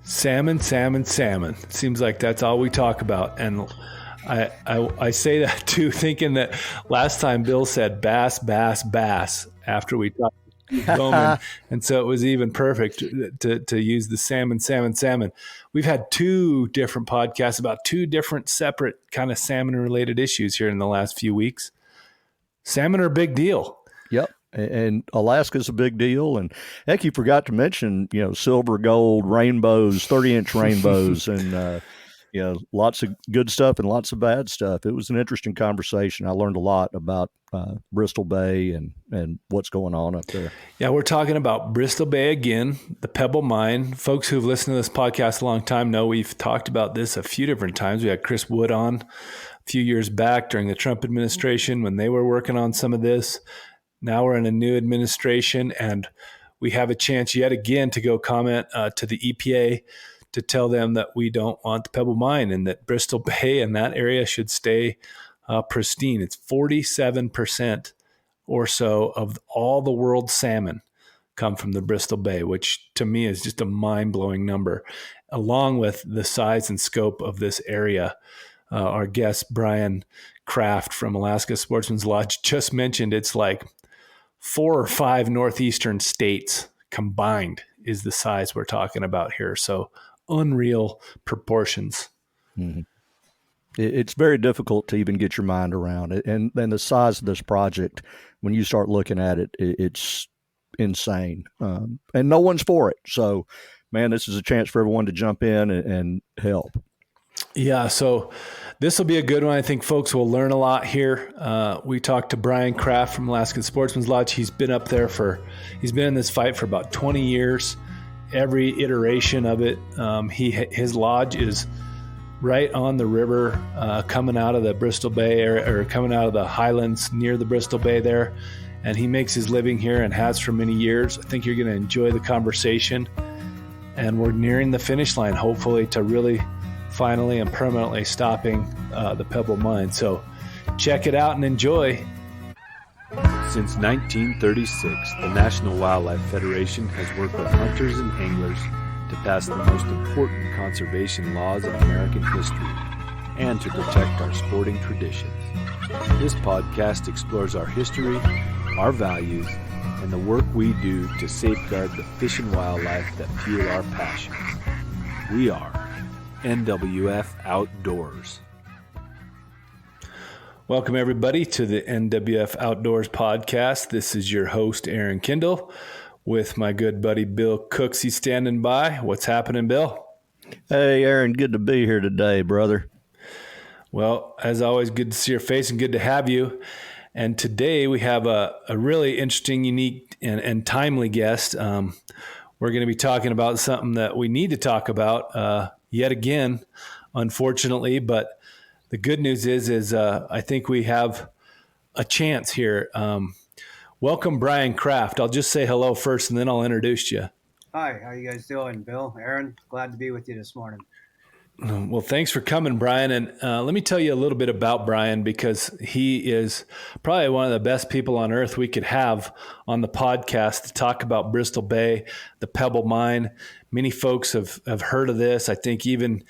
Salmon, salmon, salmon. Seems like that's all we talk about. And I say that too, thinking that last time Bill said bass, bass, bass after we talked Bowman. And so it was even perfect to use the salmon, salmon, salmon. We've had two different podcasts about two different separate kind of salmon related issues here in the last few weeks. Salmon are a big deal. Yep. And Alaska's a big deal. And heck, you forgot to mention, silver, gold, rainbows, 30-inch rainbows, and, lots of good stuff and lots of bad stuff. It was an interesting conversation. I learned a lot about Bristol Bay and what's going on up there. Yeah, we're talking about Bristol Bay again, the Pebble Mine. Folks who've listened to this podcast a long time know we've talked about this a few different times. We had Chris Wood on a few years back during the Trump administration when they were working on some of this. Now we're in a new administration, and we have a chance yet again to go comment to the EPA to tell them that we don't want the Pebble Mine and that Bristol Bay and that area should stay pristine. It's 47% or so of all the world's salmon come from the Bristol Bay, which to me is just a mind-blowing number, along with the size and scope of this area. Our guest, Brian Kraft from Alaska Sportsman's Lodge, just mentioned it's like 4 or 5 northeastern states combined is the size we're talking about here. So unreal proportions. Mm-hmm. It's very difficult to even get your mind around it. And the size of this project, when you start looking at it, it's insane. And no one's for it. So, man, this is a chance for everyone to jump in and help. Yeah, so this will be a good one. I think folks will learn a lot here. We talked to Brian Kraft from Alaska Sportsman's Lodge. He's been up there he's been in this fight for about 20 years. Every iteration of it. His lodge is right on the river, coming out of the Bristol Bay area, or coming out of the highlands near the Bristol Bay there. And he makes his living here and has for many years. I think you're going to enjoy the conversation. And we're nearing the finish line, hopefully, to really finally and permanently stopping the Pebble Mine. So check it out and enjoy. Since 1936, the National Wildlife Federation has worked with hunters and anglers to pass the most important conservation laws in American history and to protect our sporting traditions. This podcast explores our history, our values, and the work we do to safeguard the fish and wildlife that fuel our passions. We are NWF Outdoors. Welcome, everybody, to the NWF Outdoors podcast. This is your host, Aaron Kindle, with my good buddy, Bill Cooksey, standing by. What's happening, Bill? Hey, Aaron, good to be here today, brother. Well, as always, good to see your face and good to have you. And today we have a really interesting, unique, and timely guest. We're going to be talking about something that we need to talk about yet again, unfortunately, but the good news is I think we have a chance here. Welcome, Brian Kraft. I'll just say hello first, and then I'll introduce you. Hi, how you guys doing, Bill, Aaron? Glad to be with you this morning. Well, thanks for coming, Brian. And let me tell you a little bit about Brian, because he is probably one of the best people on earth we could have on the podcast to talk about Bristol Bay, the Pebble Mine. Many folks have heard of this. I think even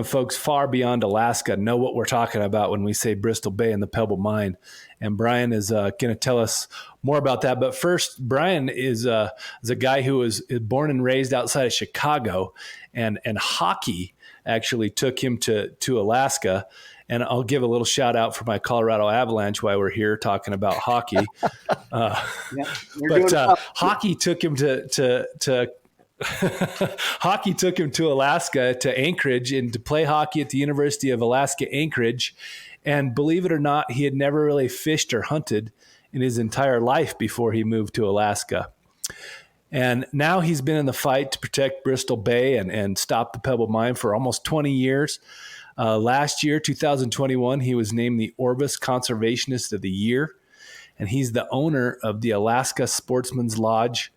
folks far beyond Alaska know what we're talking about when we say Bristol Bay and the Pebble Mine. And Brian is going to tell us more about that. But first, Brian is a guy who was born and raised outside of Chicago, and hockey actually took him to Alaska. And I'll give a little shout out for my Colorado Avalanche while we're here talking about hockey. Hockey took him to hockey took him to Alaska, to Anchorage, and to play hockey at the University of Alaska Anchorage. And believe it or not, he had never really fished or hunted in his entire life before he moved to Alaska. And now he's been in the fight to protect Bristol Bay and stop the Pebble Mine for almost 20 years. Last year, 2021, he was named the Orvis Conservationist of the Year. And he's the owner of the Alaska Sportsman's Lodge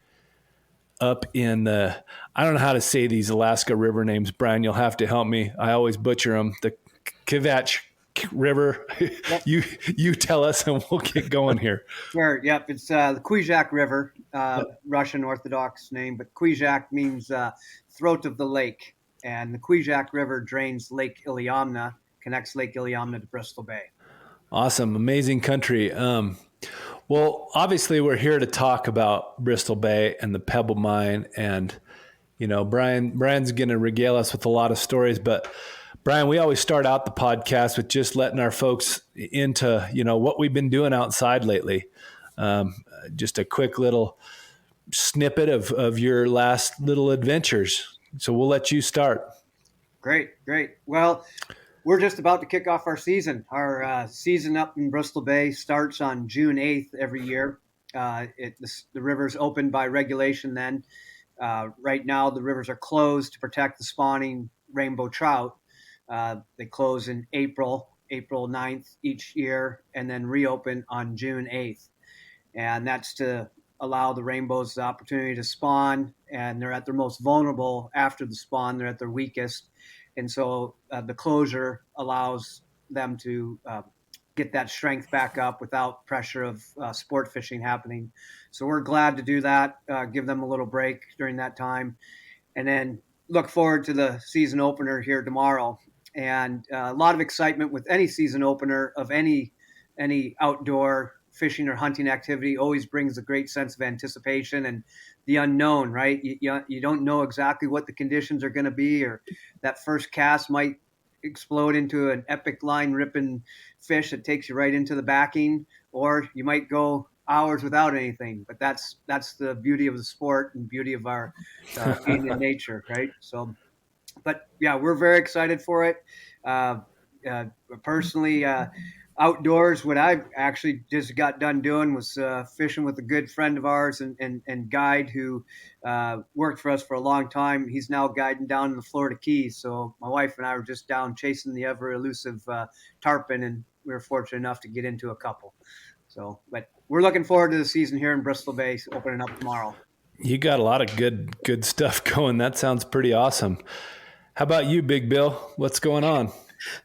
up in I don't know how to say these Alaska river names, Brian. You'll have to help me. I always butcher them. The River? Yep. You tell us, and we'll get going here. Sure. Yep. It's the Kwijak River, Russian Orthodox name, but Kwijak means throat of the lake. And the Kwijak River drains Lake Iliamna, connects Lake Iliamna to Bristol Bay. Awesome. Amazing country. Well, obviously we're here to talk about Bristol Bay and the Pebble Mine. And, Brian's going to regale us with a lot of stories, but Brian, we always start out the podcast with just letting our folks into, what we've been doing outside lately. Just a quick little snippet of your last little adventures. So we'll let you start. Great. Well, we're just about to kick off our season. Our season up in Bristol Bay starts on June 8th every year. The river's open by regulation then. Right now, the rivers are closed to protect the spawning rainbow trout. They close in April 9th each year, and then reopen on June 8th. And that's to allow the rainbows the opportunity to spawn, and they're at their most vulnerable after the spawn. They're at their weakest. And so the closure allows them to get that strength back up without pressure of sport fishing happening. So we're glad to do that, give them a little break during that time, and then look forward to the season opener here tomorrow. And a lot of excitement with any season opener of any outdoor fishing or hunting activity. Always brings a great sense of anticipation and the unknown, right? You don't know exactly what the conditions are going to be, or that first cast might explode into an epic line ripping fish that takes you right into the backing, or you might go hours without anything. But that's the beauty of the sport and beauty of our being in nature, right? So, but yeah, we're very excited for it. Personally, outdoors, what I actually just got done doing was fishing with a good friend of ours and guide who worked for us for a long time. He's now guiding down in the Florida Keys. So my wife and I were just down chasing the ever elusive tarpon, and we were fortunate enough to get into a couple. So, but we're looking forward to the season here in Bristol Bay opening up tomorrow. You got a lot of good stuff going. That sounds pretty awesome. How about you, Big Bill? What's going on?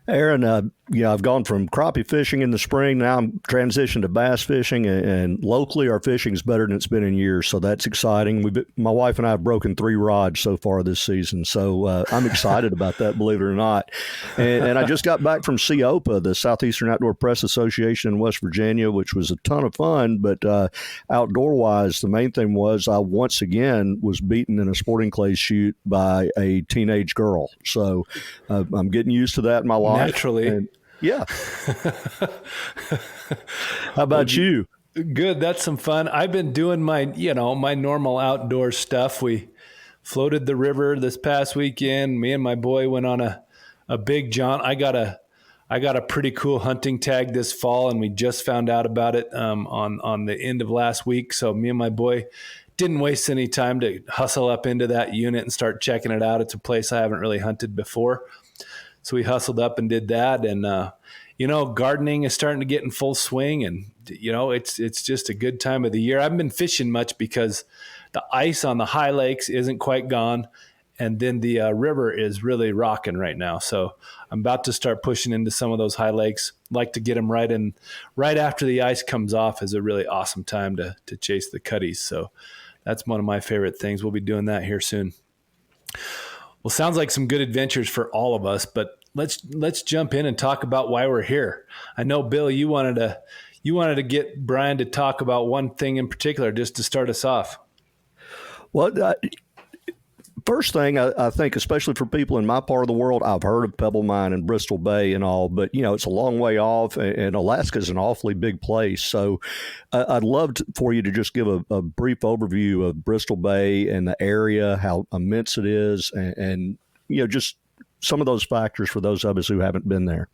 Aaron, I've gone from crappie fishing in the spring. Now I'm transitioned to bass fishing, and locally our fishing is better than it's been in years. So that's exciting. My wife and I have broken 3 rods so far this season. So I'm excited about that, believe it or not. And I just got back from SEOPA, the Southeastern Outdoor Press Association in West Virginia, which was a ton of fun. But outdoor wise, the main thing was I once again was beaten in a sporting clays shoot by a teenage girl. So I'm getting used to that in my life. Naturally. And, yeah. How about you? Good. That's some fun. I've been doing my normal outdoor stuff. We floated the river this past weekend. Me and my boy went on a big jaunt. I got a pretty cool hunting tag this fall, and we just found out about it on the end of last week. So me and my boy didn't waste any time to hustle up into that unit and start checking it out. It's a place I haven't really hunted before. So we hustled up and did that. And, gardening is starting to get in full swing, and, it's just a good time of the year. I haven't been fishing much because the ice on the high lakes isn't quite gone. And then the river is really rocking right now. So I'm about to start pushing into some of those high lakes. Like to get them right after the ice comes off is a really awesome time to chase the cutties. So that's one of my favorite things. We'll be doing that here soon. Well, sounds like some good adventures for all of us, but let's jump in and talk about why we're here. I know, Bill, you wanted to get Brian to talk about one thing in particular just to start us off. Well, first thing, I think, especially for people in my part of the world, I've heard of Pebble Mine and Bristol Bay and all, but, it's a long way off, and Alaska's an awfully big place. So I'd love for you to just give a brief overview of Bristol Bay and the area, how immense it is, and just some of those factors for those of us who haven't been there.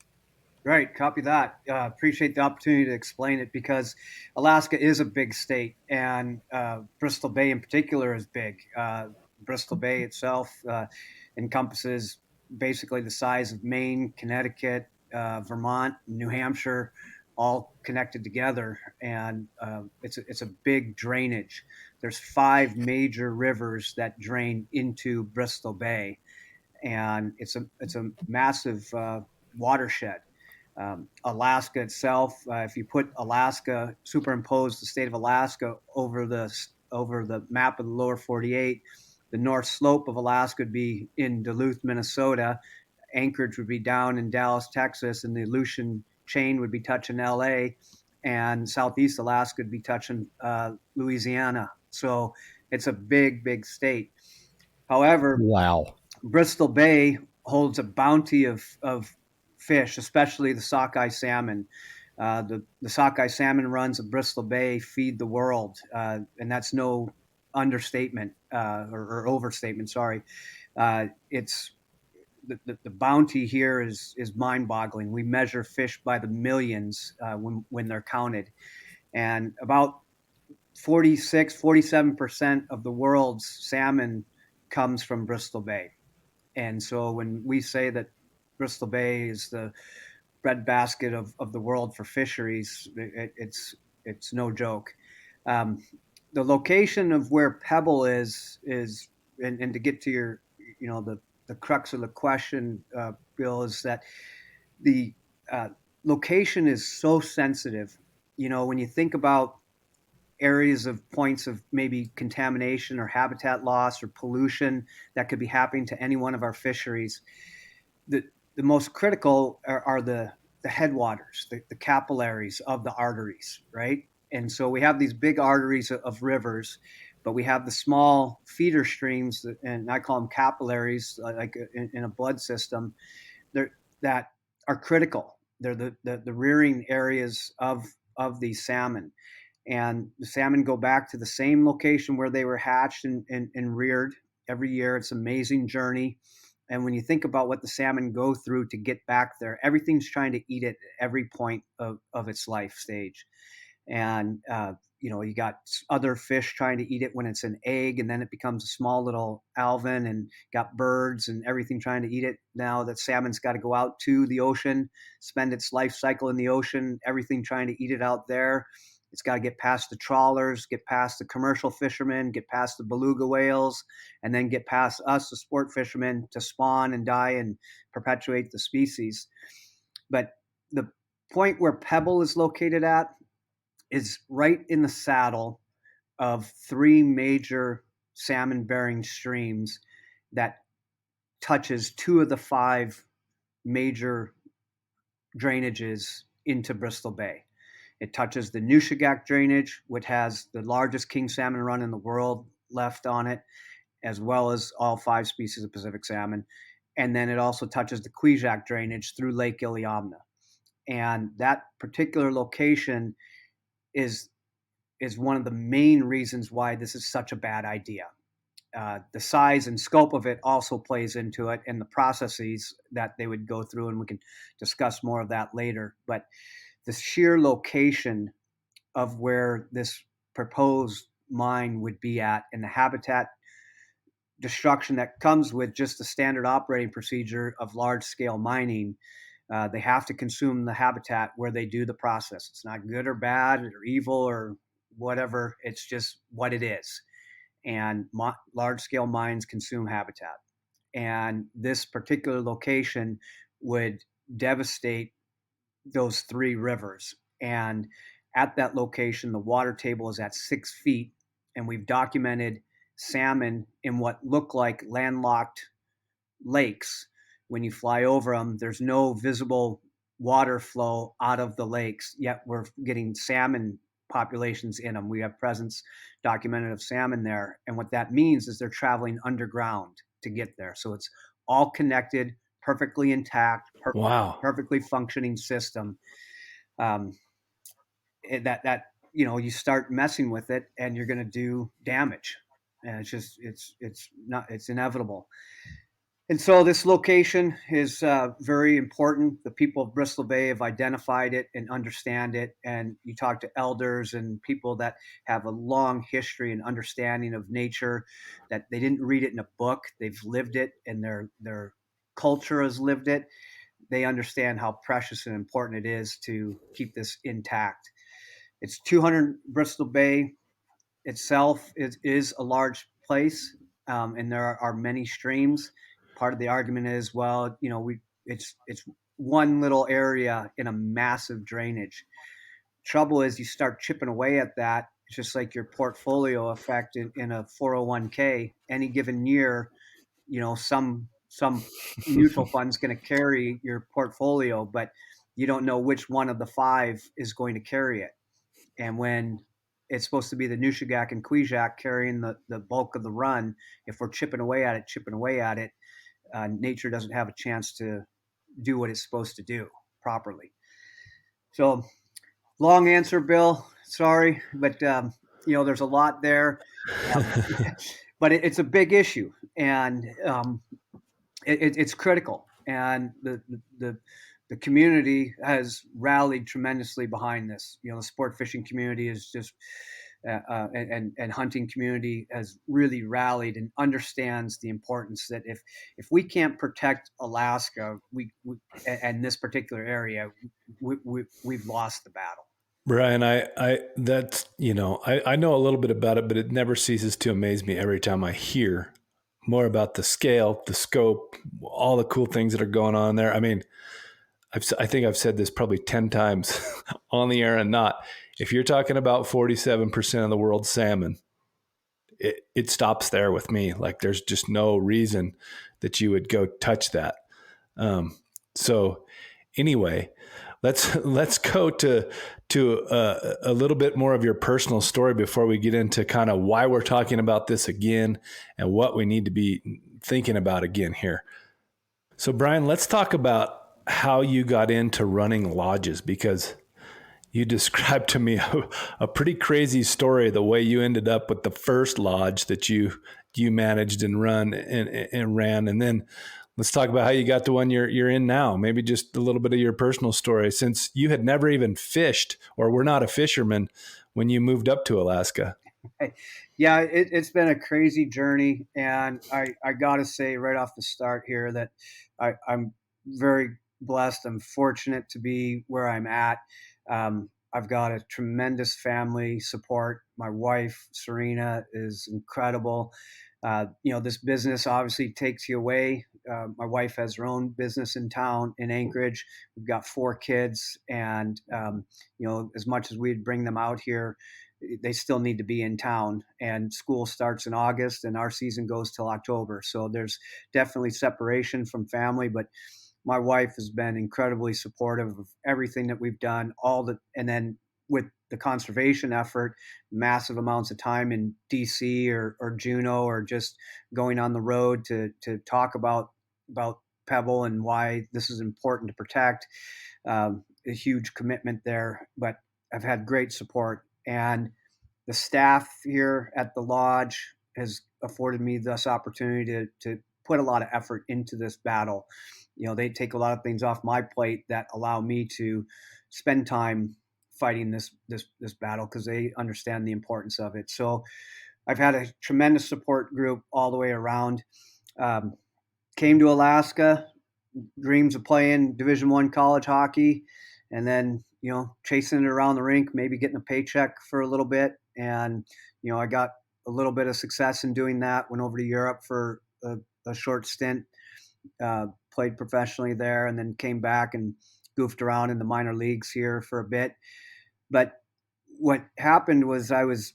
Right. Copy that. Appreciate the opportunity to explain it, because Alaska is a big state, and Bristol Bay in particular is big. Bristol Bay itself encompasses basically the size of Maine, Connecticut, Vermont, New Hampshire, all connected together. And it's a big drainage. There's 5 major rivers that drain into Bristol Bay, and it's a massive watershed. Alaska itself, if you put Alaska, superimpose the state of Alaska over the map of the lower 48, the north slope of Alaska would be in Duluth, Minnesota. Anchorage would be down in Dallas, Texas, and the Aleutian chain would be touching LA, and Southeast Alaska would be touching Louisiana. So it's a big, big state. However, Wow. Bristol Bay holds a bounty of fish, especially the sockeye salmon. The sockeye salmon runs of Bristol Bay feed the world, and that's no understatement or overstatement. Sorry, it's the bounty here is mind-boggling. We measure fish by the millions when they're counted, and about 47% of the world's salmon comes from Bristol Bay. And so when we say that Bristol Bay is the breadbasket of the world for fisheries, it's no joke. The location of where Pebble is and to get to your, the crux of the question, Bill, is that the location is so sensitive. When you think about areas of points of maybe contamination or habitat loss or pollution that could be happening to any one of our fisheries, the most critical are the headwaters, the capillaries of the arteries, right? And so we have these big arteries of rivers, but we have the small feeder streams, and I call them capillaries, like in a blood system, that are critical. They're the rearing areas of these salmon. And the salmon go back to the same location where they were hatched and reared every year. It's an amazing journey. And when you think about what the salmon go through to get back there, everything's trying to eat it at every point of its life stage. And, you got other fish trying to eat it when it's an egg, and then it becomes a small little alvin, and got birds and everything trying to eat it. Now that salmon's got to go out to the ocean, spend its life cycle in the ocean, everything trying to eat it out there. It's got to get past the trawlers, get past the commercial fishermen, get past the beluga whales, and then get past us, the sport fishermen, to spawn and die and perpetuate the species. But the point where Pebble is located at is right in the saddle of three major salmon-bearing streams that touches two of the five major drainages into Bristol Bay. It touches the Nushagak drainage, which has the largest king salmon run in the world left on it, as well as all five species of Pacific salmon. And then it also touches the Kwijak drainage through Lake Iliamna. And that particular location is one of the main reasons why this is such a bad idea. The size and scope of it also plays into it, and the processes that they would go through, and we can discuss more of that later. But the sheer location of where this proposed mine would be at, and the habitat destruction that comes with just the standard operating procedure of large-scale mining, they have to consume the habitat where they do the process. It's not good or bad or evil or whatever. It's just what it is. And large-scale mines consume habitat. And this particular location would devastate those three rivers. And at that location, the water table is at 6 feet. And we've documented salmon in what look like landlocked lakes. When you fly over them, there's no visible water flow out of the lakes, yet we're getting salmon populations in them. We have presence documented of salmon there. And what that means is they're traveling underground to get there. So it's all connected, perfectly intact, Wow. perfectly functioning system. That you start messing with it and you're going to do damage. And it's inevitable. And so this location is very important. The people of Bristol Bay have identified it and understand it. And you talk to elders and people that have a long history and understanding of nature, that they didn't read it in a book. They've lived it, and their culture has lived it. They understand how precious and important it is to keep this intact. It's 200 Bristol Bay itself is a large place, and there are many streams. Part of the argument is, well, it's one little area in a massive drainage. Trouble is, you start chipping away at that. It's just like your portfolio effect in a 401k. Any given year, some mutual fund's going to carry your portfolio, but you don't know which one of the five is going to carry it. And when it's supposed to be the Nushagak and Kwijak carrying the bulk of the run, if we're chipping away at it, nature doesn't have a chance to do what it's supposed to do properly. So, long answer, Bill. Sorry, but there's a lot there, but it's a big issue, and it's critical. And the community has rallied tremendously behind this. The sport fishing community is just and hunting community has really rallied and understands the importance that if we can't protect Alaska, we and this particular area, we've lost the battle. Brian, I know a little bit about it, but it never ceases to amaze me every time I hear more about the scale, the scope, all the cool things that are going on there. I mean, I think I've said this probably 10 times on the air and not. If you're talking about 47% of the world's salmon, it stops there with me. Like, there's just no reason that you would go touch that. So anyway, let's go to a little bit more of your personal story before we get into kind of why we're talking about this again and what we need to be thinking about again here. So Brian, let's talk about how you got into running lodges, because you described to me a pretty crazy story, the way you ended up with the first lodge that you managed and ran. And then let's talk about how you got the one you're in now. Maybe just a little bit of your personal story, since you had never even fished or were not a fisherman when you moved up to Alaska. Yeah, it's been a crazy journey. And I got to say right off the start here that I'm very blessed. I'm fortunate to be where I'm at. I've got a tremendous family support. My wife, Serena, is incredible. This business obviously takes you away. My wife has her own business in town in Anchorage. We've got 4 kids, and as much as we'd bring them out here, they still need to be in town. And school starts in August, and our season goes till October. So there's definitely separation from family, but my wife has been incredibly supportive of everything that we've done, and then with the conservation effort, massive amounts of time in DC or Juneau, or just going on the road to talk about Pebble and why this is important to protect. A huge commitment there, but I've had great support, and the staff here at the lodge has afforded me this opportunity to put a lot of effort into this battle. They take a lot of things off my plate that allow me to spend time fighting this battle, because they understand the importance of it. So I've had a tremendous support group all the way around. Came to Alaska, dreams of playing Division I college hockey, and then chasing it around the rink, maybe getting a paycheck for a little bit. And I got a little bit of success in doing that. Went over to Europe for a short stint. Played professionally there, and then came back and goofed around in the minor leagues here for a bit. But what happened was I was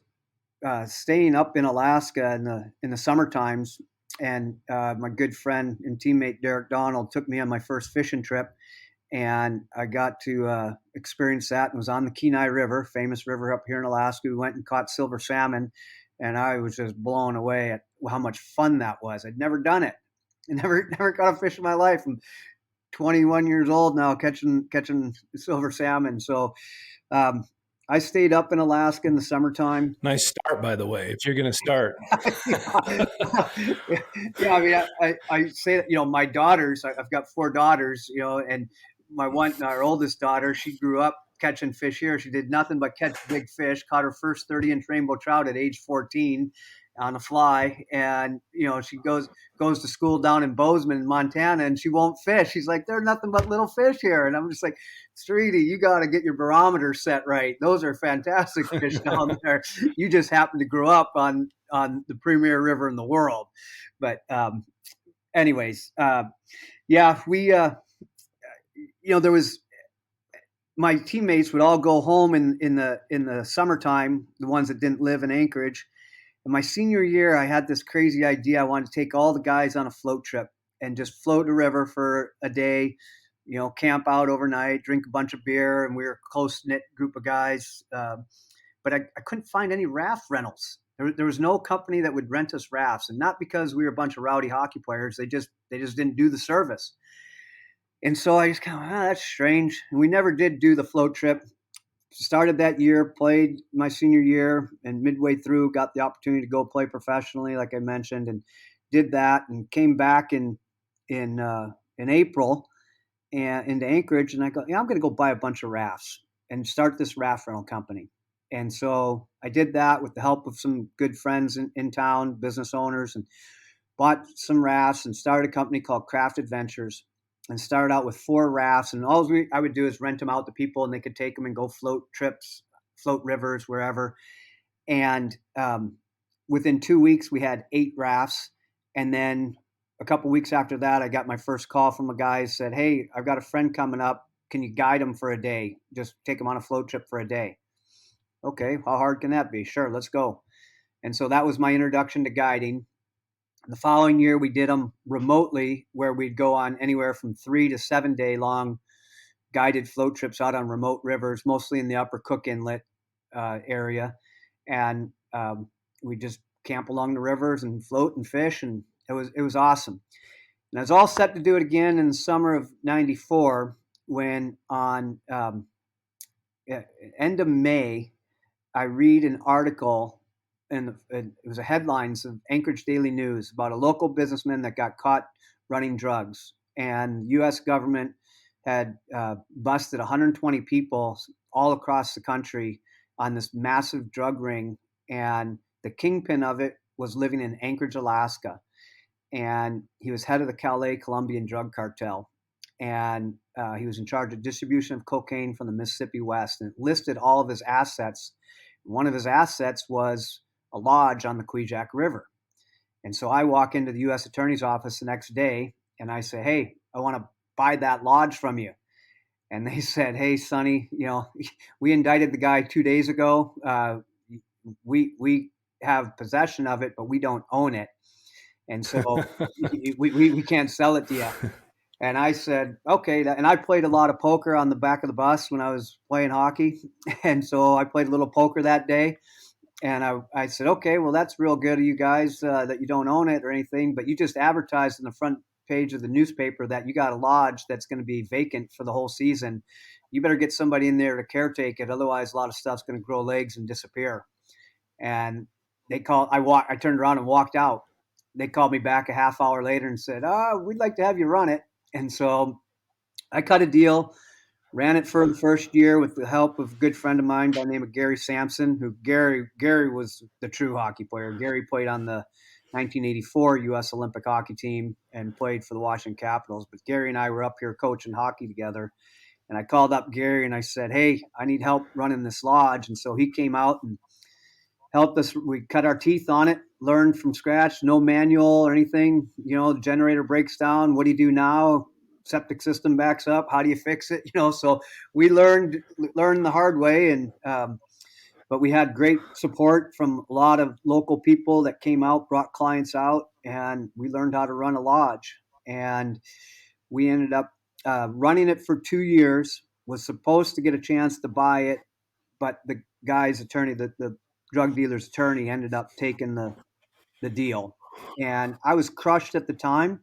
staying up in Alaska in the summer times, and my good friend and teammate Derek Donald took me on my first fishing trip, and I got to experience that, and was on the Kenai River, famous river up here in Alaska. We went and caught silver salmon, and I was just blown away at how much fun that was. I'd never done it. I never caught a fish in my life. I'm 21 years old now, catching silver salmon. So I stayed up in Alaska in the summertime. Nice start, by the way, if you're going to start. Yeah, I mean, I say that, my daughters, I've got 4 daughters, and our oldest daughter, she grew up catching fish here. She did nothing but catch big fish, caught her first 30-inch rainbow trout at age 14 on a fly. And, she goes to school down in Bozeman, Montana, and she won't fish. She's like, there's nothing but little fish here. And I'm just like, Streety, you got to get your barometer set right. Those are fantastic fish down there. You just happen to grow up on the premier river in the world. But anyways, yeah, we, there was my teammates would all go home in the summertime, the ones that didn't live in Anchorage. In my senior year, I had this crazy idea. I wanted to take all the guys on a float trip and just float the river for a day, camp out overnight, drink a bunch of beer, and we were a close-knit group of guys. But I couldn't find any raft rentals. There was no company that would rent us rafts, and not because we were a bunch of rowdy hockey players. They just didn't do the service. And so I just kind of, that's strange. And we never did do the float trip. Started that year, played my senior year, and midway through got the opportunity to go play professionally, like I mentioned, and did that, and came back in April and into Anchorage, and I go, I'm going to go buy a bunch of rafts and start this raft rental company. And so I did that with the help of some good friends in town, business owners, and bought some rafts and started a company called Kraft Adventures, and started out with 4 rafts. And all I would do is rent them out to people, and they could take them and go float trips, float rivers, wherever. And within 2 weeks, we had 8 rafts. And then a couple of weeks after that, I got my first call from a guy who said, hey, I've got a friend coming up. Can you guide him for a day? Just take him on a float trip for a day. Okay, how hard can that be? Sure, let's go. And so that was my introduction to guiding. The following year, we did them remotely, where we'd go on anywhere from 3 to 7 day long guided float trips out on remote rivers, mostly in the Upper Cook Inlet area. And we just camp along the rivers and float and fish, and it was awesome. And I was all set to do it again in the summer of '94, when on end of May, I read an article, and it was a headlines of Anchorage Daily News about a local businessman that got caught running drugs. And the U.S. government had busted 120 people all across the country on this massive drug ring. And the kingpin of it was living in Anchorage, Alaska. And he was head of the Calais Colombian drug cartel. And he was in charge of distribution of cocaine from the Mississippi West, and it listed all of his assets. One of his assets was a lodge on the Kvichak River. And so I walk into the U.S. Attorney's office the next day, and I say, hey, I want to buy that lodge from you. And they said, hey, Sonny, we indicted the guy 2 days ago. We have possession of it, but we don't own it. And so we can't sell it to you. And I said, okay. And I played a lot of poker on the back of the bus when I was playing hockey. And so I played a little poker that day. And I said, okay, well, that's real good of you guys that you don't own it or anything, but you just advertised in the front page of the newspaper that you got a lodge that's going to be vacant for the whole season. You better get somebody in there to caretake it. Otherwise, a lot of stuff's going to grow legs and disappear. And I turned around and walked out. They called me back a half hour later and said, we'd like to have you run it. And so I cut a deal, ran it for the first year with the help of a good friend of mine by the name of Gary Sampson, who Gary was the true hockey player. Gary played on the 1984 U.S. Olympic hockey team and played for the Washington Capitals. But Gary and I were up here coaching hockey together. And I called up Gary and I said, hey, I need help running this lodge. And so he came out and helped us. We cut our teeth on it, learned from scratch, no manual or anything. The generator breaks down. What do you do now? Septic system backs up. How do you fix it? So we learned the hard way. And but we had great support from a lot of local people that came out, brought clients out, and we learned how to run a lodge. And we ended up running it for 2 years. Was supposed to get a chance to buy it, but the guy's attorney, the drug dealer's attorney, ended up taking the deal. And I was crushed at the time.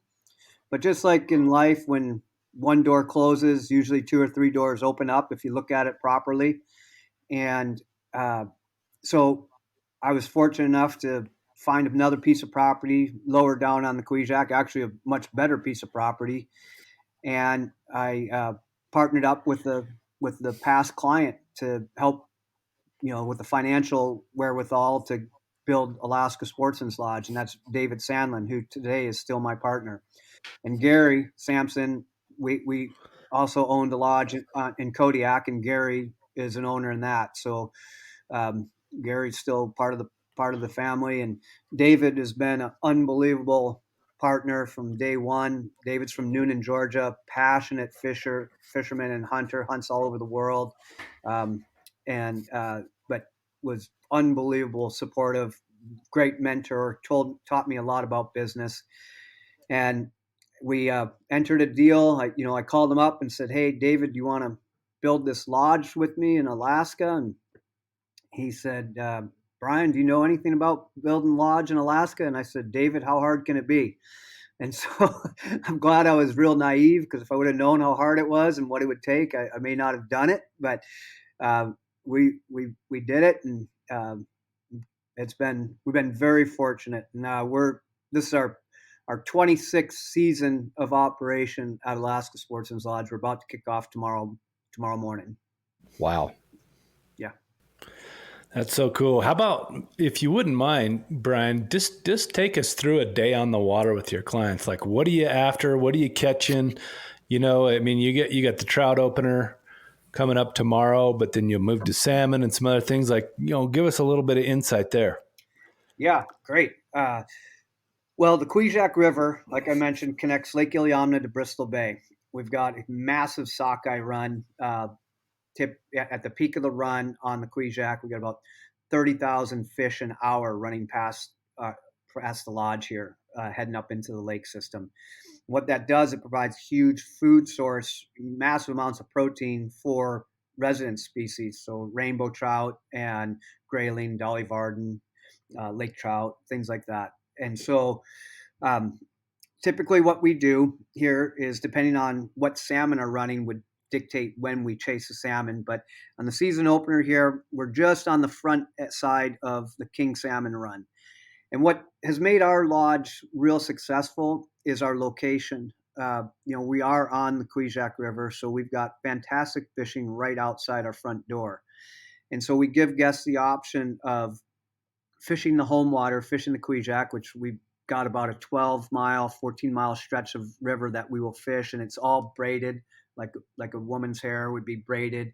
But just like in life, when one door closes, usually 2 or 3 doors open up if you look at it properly. And so I was fortunate enough to find another piece of property lower down on the Kvichak, actually a much better piece of property. And I partnered up with the past client to help, with the financial wherewithal to build Alaska Sportsman's Lodge. And that's David Sandlin, who today is still my partner. And Gary Sampson, we also owned a lodge in Kodiak, and Gary is an owner in that. So Gary's still part of the family, and David has been an unbelievable partner from day one. David's from Noonan, Georgia, passionate fisherman and hunter, hunts all over the world, but was unbelievable supportive, great mentor, taught me a lot about business. And we entered a deal. I called him up and said, "Hey, David, do you want to build this lodge with me in Alaska?" And he said, "Brian, do you know anything about building lodge in Alaska?" And I said, "David, how hard can it be?" And so I'm glad I was real naive, because if I would have known how hard it was and what it would take, I may not have done it. But we did it, and we've been very fortunate. And this is our 26th season of operation at Alaska Sportsman's Lodge. We're about to kick off tomorrow morning. Wow. Yeah. That's so cool. How about, if you wouldn't mind, Brian, just take us through a day on the water with your clients. Like, what are you after? What are you catching? You got the trout opener coming up tomorrow, but then you'll move to salmon and some other things. Like, give us a little bit of insight there. Yeah, great. Well, the Kvichak River, like I mentioned, connects Lake Iliamna to Bristol Bay. We've got a massive sockeye run. At the peak of the run on the Kvichak, we got about 30,000 fish an hour running past the lodge here, heading up into the lake system. What that does, it provides huge food source, massive amounts of protein for resident species, so rainbow trout and grayling, dolly varden, lake trout, things like that. And so typically what we do here is, depending on what salmon are running, would dictate when we chase the salmon. But on the season opener here, we're just on the front side of the king salmon run. And what has made our lodge real successful is our location. We are on the Kvichak River, so we've got fantastic fishing right outside our front door. And so we give guests the option of fishing the home water, fishing the Kvichak, which we've got about a 12-mile, 14-mile stretch of river that we will fish, and it's all braided, like a woman's hair would be braided.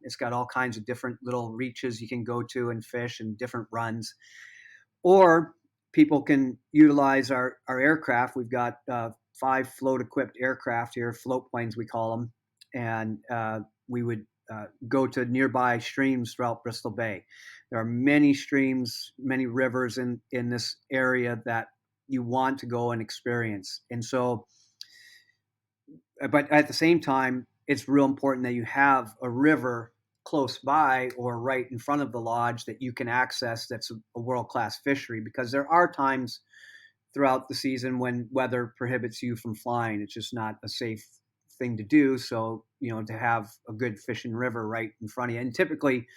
It's got all kinds of different little reaches you can go to and fish, and different runs. Or people can utilize our aircraft. We've got 5 float-equipped aircraft here, float planes we call them, and we would go to nearby streams throughout Bristol Bay. There are many streams, many rivers in this area that you want to go and experience. And so, but at the same time, it's real important that you have a river close by or right in front of the lodge that you can access, that's a world-class fishery, because there are times throughout the season when weather prohibits you from flying. It's just not a safe thing to do. So, to have a good fishing river right in front of you. And typically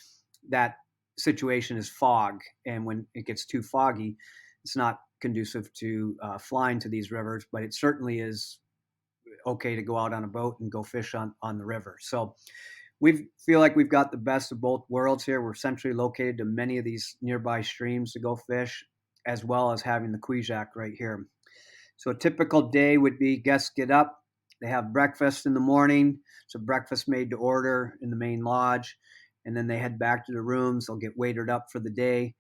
that situation is fog. And when it gets too foggy, it's not conducive to flying to these rivers, but it certainly is okay to go out on a boat and go fish on the river. So we feel like we've got the best of both worlds here. We're centrally located to many of these nearby streams to go fish, as well as having the Kvichak right here. So a typical day would be, guests get up, they have breakfast in the morning. So breakfast made to order in the main lodge, and then they head back to their rooms. They'll get waitered up for the day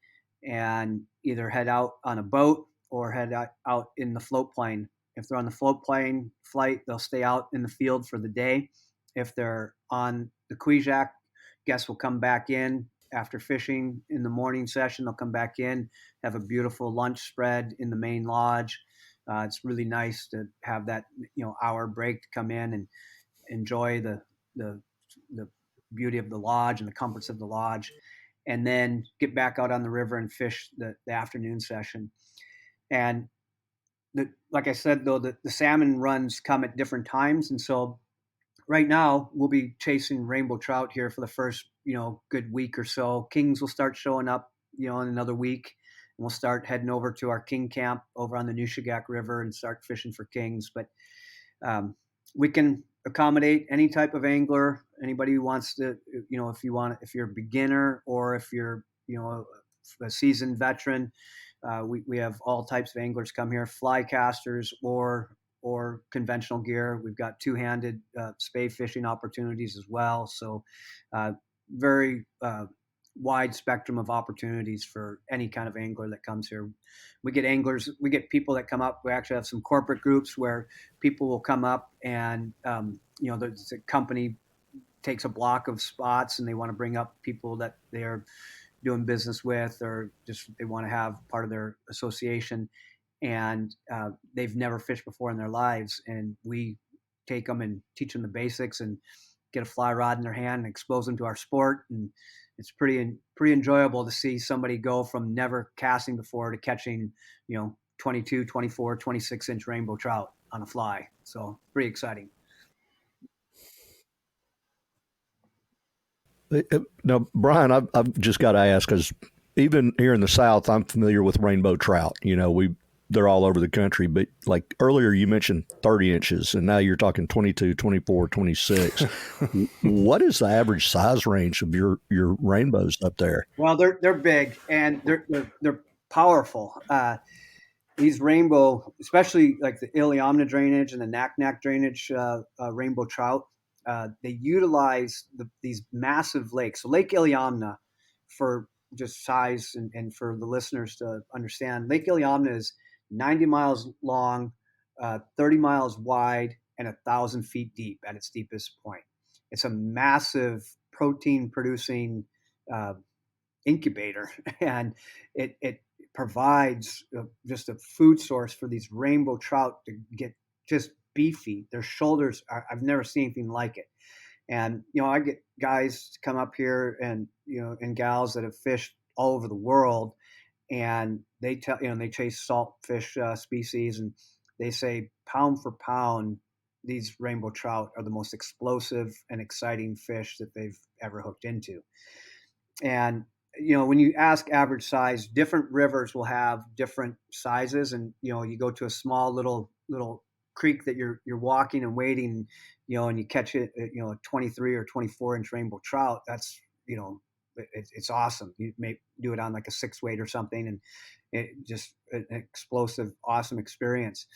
and either head out on a boat or head out in the float plane. If they're on the float plane flight, they'll stay out in the field for the day. If they're on the Kvichak, guests will come back in after fishing in the morning session. They'll come back in, have a beautiful lunch spread in the main lodge. It's really nice to have that hour break to come in and enjoy the beauty of the lodge and the comforts of the lodge, and then get back out on the river and fish the afternoon session. And like I said, though, the salmon runs come at different times, and so right now we'll be chasing rainbow trout here for the first good week or so. Kings will start showing up in another week. We'll start heading over to our king camp over on the Nushagak River and start fishing for kings. But we can accommodate any type of angler, anybody who wants to, if you're a beginner or if you're, a seasoned veteran. We have all types of anglers come here, fly casters or conventional gear. We've got two-handed spay fishing opportunities as well. So very wide spectrum of opportunities for any kind of angler that comes here. We get anglers, we get people that come up. We actually have some corporate groups where people will come up and, there's a company takes a block of spots and they want to bring up people that they're doing business with, or just they want to have part of their association, and they've never fished before in their lives. And we take them and teach them the basics and get a fly rod in their hand and expose them to our sport. And it's pretty enjoyable to see somebody go from never casting before to catching, 22, 24, 26-inch rainbow trout on a fly. So pretty exciting. Now, Brian, I've just got to ask, because even here in the South, I'm familiar with rainbow trout. They're all over the country, but like earlier you mentioned 30 inches and now you're talking 22, 24, 26. What is the average size range of your rainbows up there? Well, they're big and they're powerful. These rainbow, especially like the Iliamna drainage and the Naknek drainage, rainbow trout, they utilize these massive lakes. So Lake Iliamna, for just size and for the listeners to understand, Lake Iliamna is 90 miles long, 30 miles wide, and 1,000 feet deep at its deepest point. It's a massive protein-producing incubator, and it provides just a food source for these rainbow trout to get just beefy. Their shoulders I've never seen anything like it. And, I get guys to come up here and, and gals that have fished all over the world, and they tell, they chase salt fish species, and they say pound for pound, these rainbow trout are the most explosive and exciting fish that they've ever hooked into. And, when you ask average size, different rivers will have different sizes. And, you go to a small little creek that you're walking and wading, and you catch it, a 23 or 24-inch rainbow trout. That's, it's awesome. You may do it on like a 6-weight or something, and it just an explosive, awesome experience.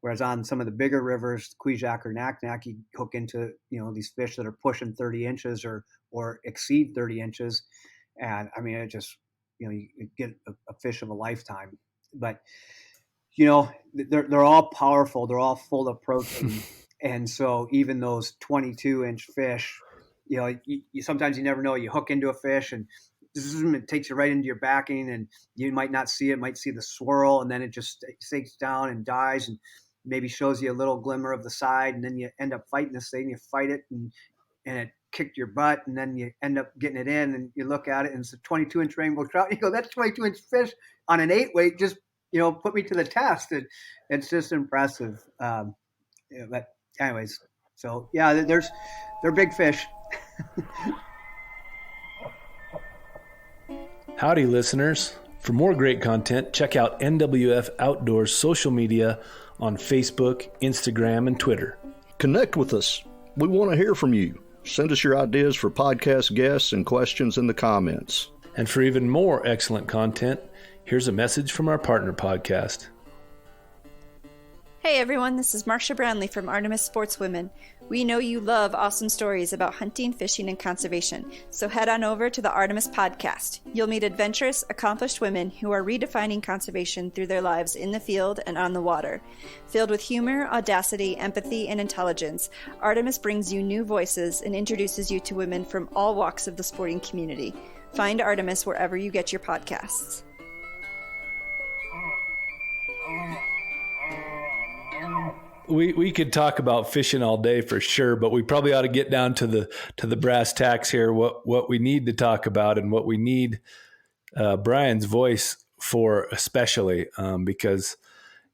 Whereas on some of the bigger rivers, Kwijak or Naknek, you hook into, these fish that are pushing 30 inches or exceed 30 inches. And I mean, it just, you get a fish of a lifetime. But, they're all powerful. They're all full of protein. And so even those 22-inch fish, you sometimes you never know. You hook into a fish and it takes you right into your backing, and you might not see it, might see the swirl, and then it just sinks down and dies, and maybe shows you a little glimmer of the side, and then you end up fighting this thing. You fight it, and it kicked your butt, and then you end up getting it in, and you look at it, and it's a 22-inch rainbow trout. You go, that's 22-inch fish on an 8-weight. Just put me to the test. And it's just impressive. But anyways, so yeah, they're big fish. Howdy, listeners. For more great content, check out NWF Outdoors social media on Facebook, Instagram, and Twitter. Connect with us. We want to hear from you. Send us your ideas for podcast guests and questions in the comments. And for even more excellent content, here's a message from our partner podcast. Hey everyone, this is Marcia Brownlee from Artemis Sportswomen. We know you love awesome stories about hunting, fishing, and conservation, so head on over to the Artemis podcast. You'll meet adventurous, accomplished women who are redefining conservation through their lives in the field and on the water. Filled with humor, audacity, empathy, and intelligence, Artemis brings you new voices and introduces you to women from all walks of the sporting community. Find Artemis wherever you get your podcasts. We could talk about fishing all day for sure, but we probably ought to get down to the brass tacks here. What we need to talk about, and what we need Brian's voice for, especially because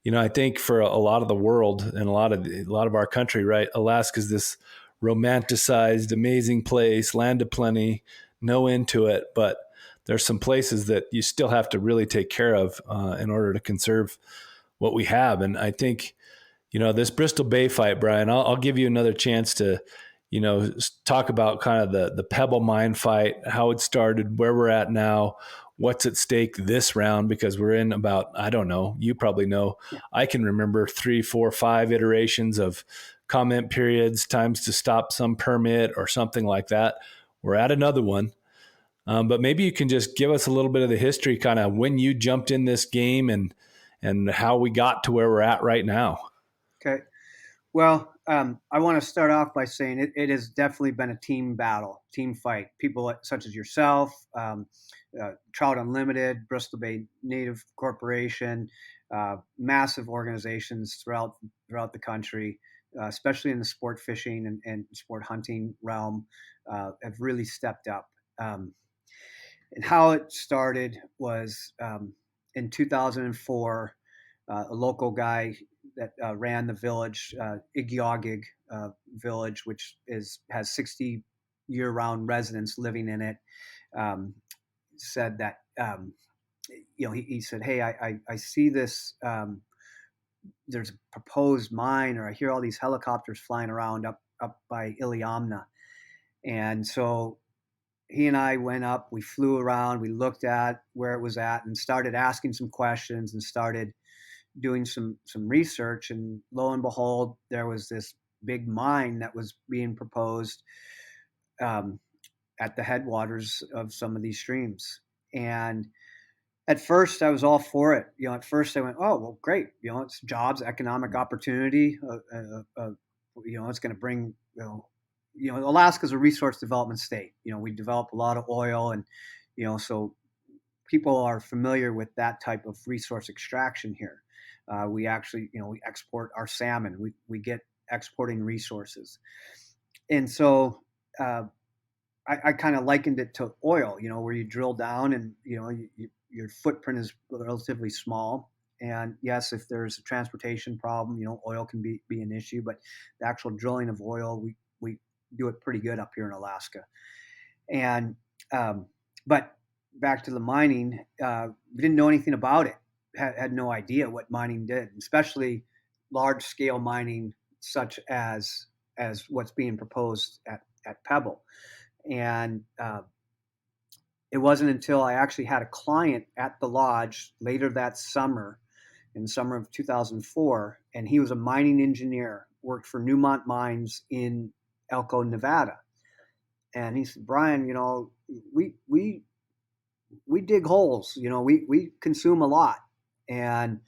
I think for a lot of the world and a lot of our country, right? Alaska's this romanticized, amazing place, land of plenty, no end to it, but there's some places that you still have to really take care of in order to conserve what we have. And I think this Bristol Bay fight, Brian, I'll give you another chance to, talk about kind of the Pebble Mine fight, how it started, where we're at now, what's at stake this round, because we're in about, I don't know, you probably know, I can remember 3, 4, 5 iterations of comment periods, times to stop some permit or something like that. We're at another one. But maybe you can just give us a little bit of the history, kind of when you jumped in this game and how we got to where we're at right now. Okay. Well, I want to start off by saying it has definitely been a team battle, team fight. People such as yourself, Trout Unlimited, Bristol Bay Native Corporation, massive organizations throughout the country, especially in the sport fishing and sport hunting realm, have really stepped up. And how it started was in 2004, a local guy that ran the village, Igiogig village, which has 60 year-round residents living in it, said that he said, "Hey, I see this. There's a proposed mine, or I hear all these helicopters flying around up by Iliamna," and so he and I went up. We flew around. We looked at where it was at and started asking some questions and started doing some research, and lo and behold, there was this big mine that was being proposed at the headwaters of some of these streams. And at first, I was all for it. At first I went, "Oh, well, great. It's jobs, economic opportunity. It's going to bring Alaska's a resource development state. We develop a lot of oil, and so people are familiar with that type of resource extraction here. We actually, we export our salmon. We get exporting resources. And so I kind of likened it to oil, where you drill down and, your footprint is relatively small. And yes, if there's a transportation problem, oil can be an issue, but the actual drilling of oil, we do it pretty good up here in Alaska. And, but back to the mining, we didn't know anything about it. Had no idea what mining did, especially large scale mining such as what's being proposed at Pebble. And it wasn't until I actually had a client at the lodge later that summer, in the summer of 2004, and he was a mining engineer, worked for Newmont Mines in Elko, Nevada. And he said, "Brian, we dig holes, we consume a lot. And,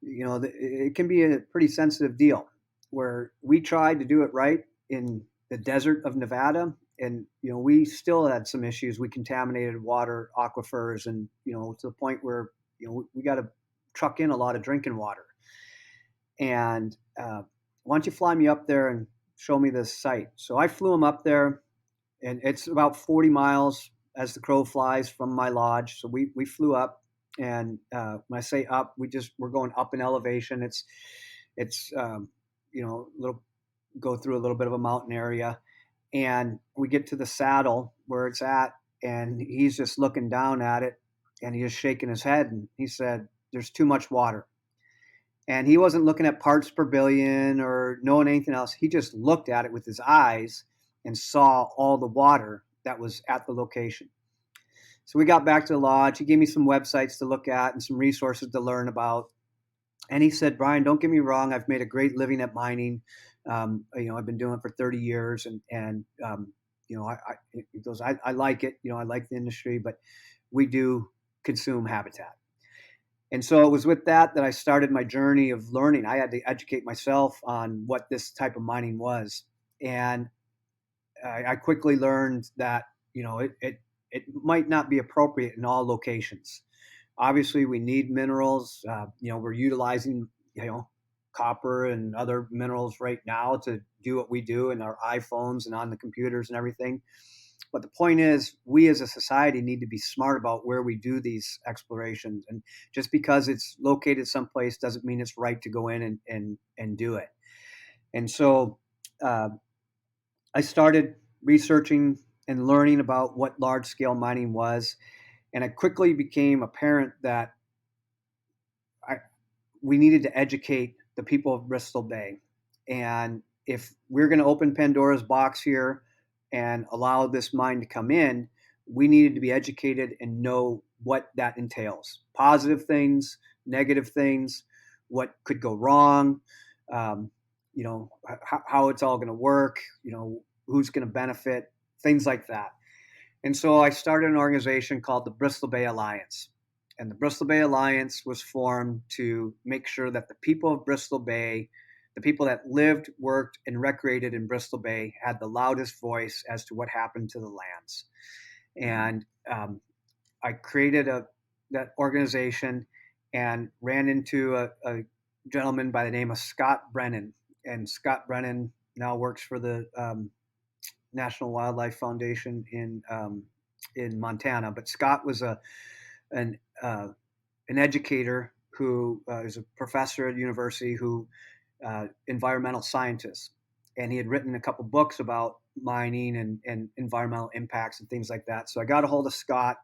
it can be a pretty sensitive deal where we tried to do it right in the desert of Nevada. And, we still had some issues. We contaminated water, aquifers, and, to the point where, we got to truck in a lot of drinking water. And why don't you fly me up there and show me this site?" So I flew him up there, and it's about 40 miles as the crow flies from my lodge. So we flew up, and when I say up, we're going up in elevation. It's go through a little bit of a mountain area, and we get to the saddle where it's at, and he's just looking down at it, and he's just shaking his head, and he said, "There's too much water." And he wasn't looking at parts per billion or knowing anything else. He just looked at it with his eyes and saw all the water that was at the location. So we got back to the lodge. He gave me some websites to look at and some resources to learn about. And he said, "Brian, don't get me wrong. I've made a great living at mining. I've been doing it for 30 years, and he goes, I like it. I like the industry, but we do consume habitat." And so it was with that I started my journey of learning. I had to educate myself on what this type of mining was. And I quickly learned that, it might not be appropriate in all locations. Obviously, we need minerals. We're utilizing, copper and other minerals right now to do what we do in our iPhones and on the computers and everything. But the point is, we as a society need to be smart about where we do these explorations. And just because it's located someplace doesn't mean it's right to go in and do it. And so I started researching and learning about what large-scale mining was. And it quickly became apparent that we needed to educate the people of Bristol Bay. And if we're going to open Pandora's box here and allow this mine to come in, we needed to be educated and know what that entails. Positive things, negative things, what could go wrong, how it's all going to work, who's going to benefit, things like that. And so I started an organization called the Bristol Bay Alliance. And the Bristol Bay Alliance was formed to make sure that the people of Bristol Bay, the people that lived, worked, and recreated in Bristol Bay, had the loudest voice as to what happened to the lands. And I created that organization and ran into a gentleman by the name of Scott Brennan. And Scott Brennan now works for the National Wildlife Foundation in Montana. But Scott was an educator who is a professor at university, who environmental scientist, and he had written a couple books about mining and environmental impacts and things like that. So I got a hold of Scott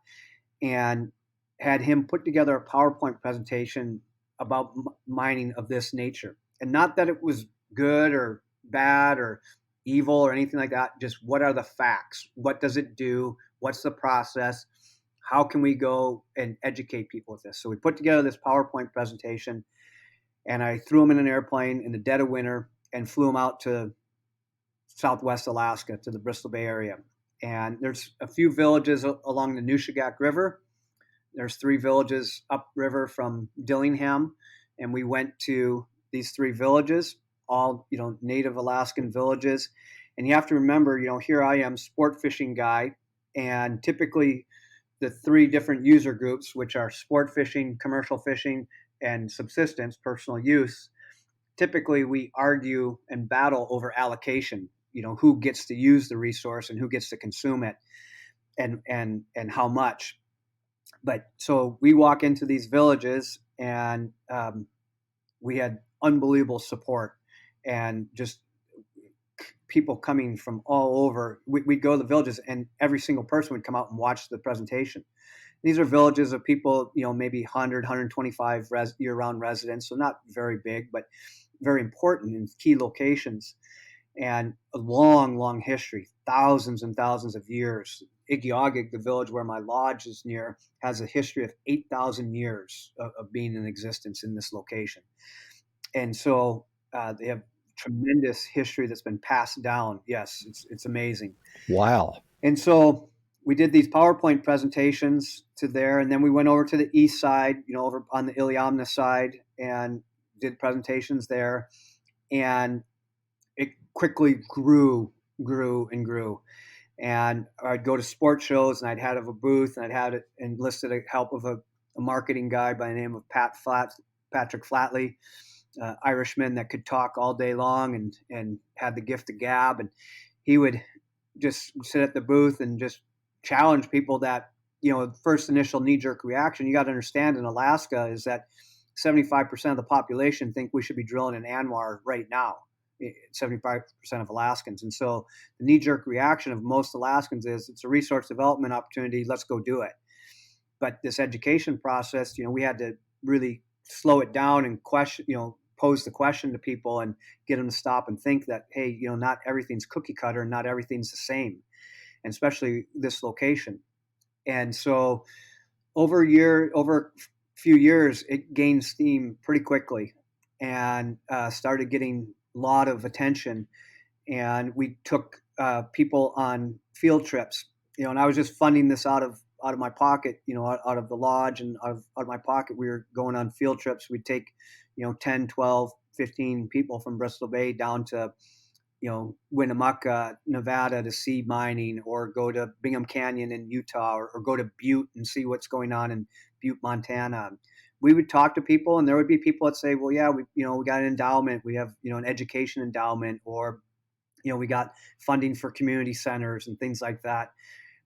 and had him put together a PowerPoint presentation about mining of this nature. And not that it was good or bad or evil or anything like that, just what are the facts? What does it do? What's the process? How can we go and educate people with this? So we put together this PowerPoint presentation, and I threw him in an airplane in the dead of winter and flew him out to Southwest Alaska, to the Bristol Bay area. And there's a few villages along the Nushagak River. There's 3 villages upriver from Dillingham, and we went to these 3 villages, all native Alaskan villages. And you have to remember, here I am, sport fishing guy, and typically the 3 different user groups, which are sport fishing, commercial fishing, and subsistence, personal use. Typically, we argue and battle over allocation. Who gets to use the resource and who gets to consume it, and how much. But so we walk into these villages, and we had unbelievable support, and just people coming from all over. We'd go to the villages, and every single person would come out and watch the presentation. These are villages of people, maybe 100, 125 year-round residents, so not very big, but very important in key locations. And a long, long history, thousands and thousands of years. Igiagig, the village where my lodge is near, has a history of 8,000 years of being in existence in this location. And so they have tremendous history that's been passed down. Yes, it's amazing. Wow. And so we did these PowerPoint presentations to there, and then we went over to the east side, over on the Iliamna side, and did presentations there. And it quickly grew. And I'd go to sports shows, and I'd had a booth, and I'd had it enlisted the help of a marketing guy by the name of Patrick Flatley, Irishman that could talk all day long and had the gift of gab. And he would just sit at the booth and just challenge people that, first initial knee-jerk reaction, you got to understand in Alaska is that 75% of the population think we should be drilling in Anwar right now. 75% of Alaskans. And so the knee-jerk reaction of most Alaskans is it's a resource development opportunity, let's go do it. But this education process, we had to really slow it down and question, pose the question to people and get them to stop and think that, hey, not everything's cookie cutter and not everything's the same, and especially this location. And so over a few years, it gained steam pretty quickly and started getting a lot of attention. And we took people on field trips, and I was just funding this out of my pocket, out of the lodge and out of my pocket. We were going on field trips. We'd take, 10, 12, 15 people from Bristol Bay down to, Winnemucca, Nevada to see mining, or go to Bingham Canyon in Utah, or go to Butte and see what's going on in Butte, Montana. We would talk to people, and there would be people that say, well, yeah, we got an endowment. We have, an education endowment, or, we got funding for community centers and things like that.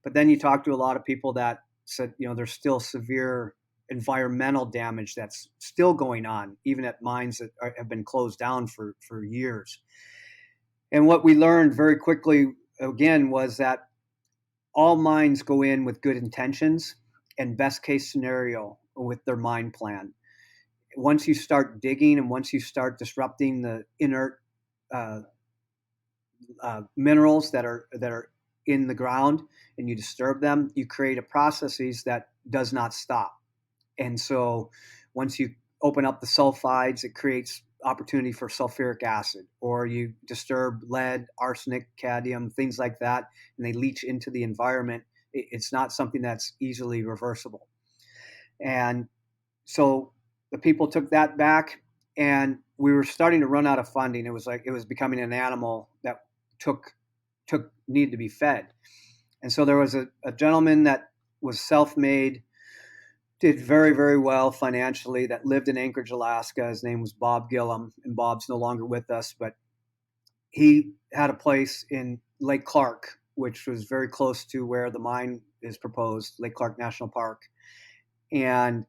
But then you talk to a lot of people that said, there's still severe environmental damage that's still going on, even at mines that have been closed down for years. And what we learned very quickly, again, was that all mines go in with good intentions and best case scenario with their mine plan. Once you start digging and once you start disrupting the inert minerals that are in the ground and you disturb them, you create a processes that does not stop. And so once you open up the sulfides, it creates opportunity for sulfuric acid, or you disturb lead, arsenic, cadmium, things like that, and they leach into the environment It's not something that's easily reversible. And so the people took that back, and we were starting to run out of funding. It was becoming an animal that needed to be fed. And so there was a gentleman that was self-made, did very, very well financially, that lived in Anchorage, Alaska. His name was Bob Gillum, and Bob's no longer with us, but he had a place in Lake Clark, which was very close to where the mine is proposed, Lake Clark National Park. And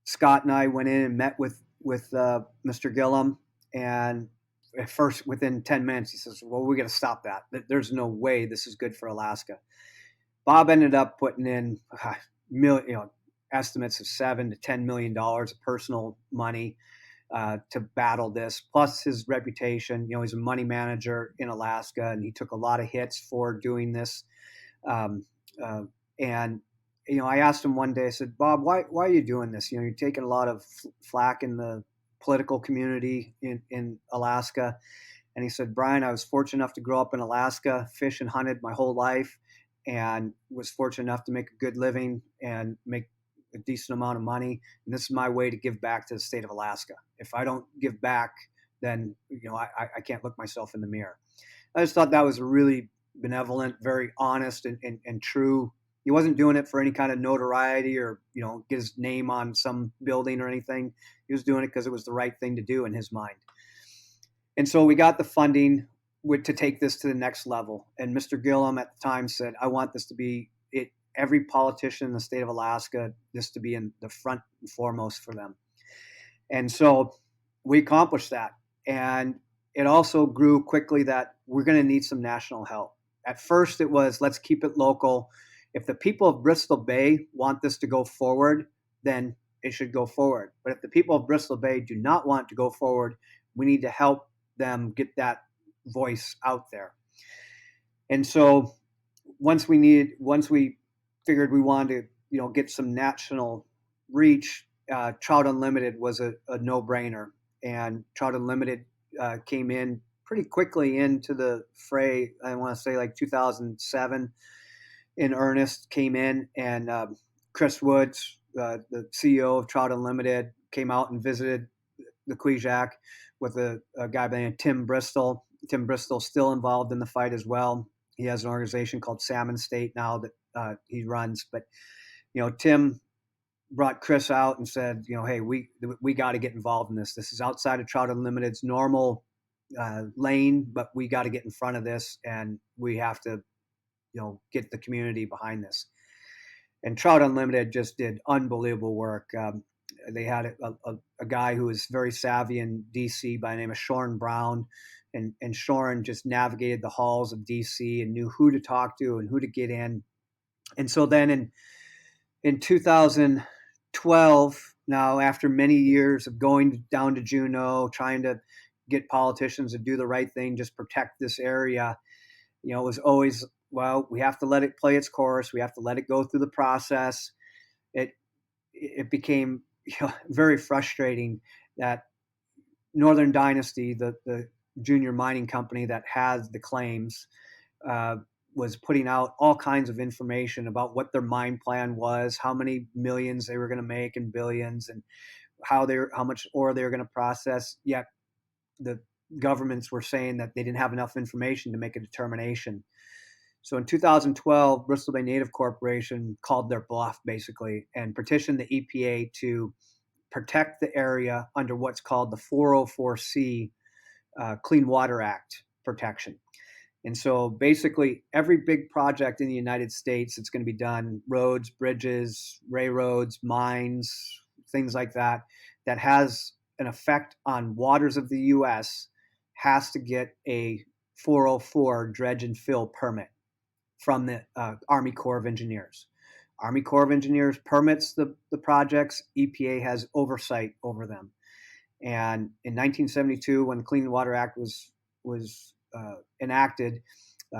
Scott and I went in and met with Mr. Gillum, and at first, within 10 minutes, he says, well, we got to stop that. There's no way this is good for Alaska. Bob ended up putting in estimates of $7 to $10 million of personal money to battle this, plus his reputation. He's a money manager in Alaska, and he took a lot of hits for doing this. And I asked him one day, I said, Bob, why are you doing this? You're taking a lot of flack in the political community in Alaska. And he said, Brian, I was fortunate enough to grow up in Alaska, fish and hunted my whole life, and was fortunate enough to make a good living and make a decent amount of money. And this is my way to give back to the state of Alaska. If I don't give back, then I can't look myself in the mirror. I just thought that was a really benevolent, very honest and true. He wasn't doing it for any kind of notoriety or, get his name on some building or anything. He was doing it because it was the right thing to do in his mind. And so we got the funding to take this to the next level. And Mr. Gillum at the time said, I want this to be it. Every politician in the state of Alaska, this to be in the front and foremost for them. And so we accomplished that. And it also grew quickly that we're going to need some national help. At first it was, let's keep it local. If the people of Bristol Bay want this to go forward, then it should go forward. But if the people of Bristol Bay do not want to go forward, we need to help them get that voice out there. And so once we figured we wanted to, get some national reach, Trout Unlimited was a no-brainer. And Trout Unlimited came in pretty quickly into the fray. I want to say like 2007 in earnest came in, and Chris Woods, the CEO of Trout Unlimited, came out and visited the Kvichak with a guy by the name of Tim Bristol. Tim Bristol's still involved in the fight as well. He has an organization called Salmon State now that he runs. But, Tim brought Chris out and said, hey, we got to get involved in this. This is outside of Trout Unlimited's normal lane, but we got to get in front of this, and we have to get the community behind this. And Trout Unlimited just did unbelievable work. They had a guy who was very savvy in DC by the name of Shorn Brown, and Shorn just navigated the halls of DC and knew who to talk to and who to get in. And so then in 2012, now after many years of going down to Juneau, trying to get politicians to do the right thing, just protect this area, it was always, well, we have to let it play its course. We have to let it go through the process. It became very frustrating that Northern Dynasty, the junior mining company that has the claims, was putting out all kinds of information about what their mine plan was, how many millions they were going to make and billions, and how much ore they were going to process. Yet the governments were saying that they didn't have enough information to make a determination. So in 2012, Bristol Bay Native Corporation called their bluff, basically, and petitioned the EPA to protect the area under what's called the 404C Clean Water Act protection. And so basically every big project in the United States that's going to be done, roads, bridges, railroads, mines, things like that, that has an effect on waters of the U.S. has to get a 404 dredge and fill permit from the Army Corps of Engineers. Army Corps of Engineers permits the projects. EPA has oversight over them. And in 1972, when the Clean Water Act was enacted,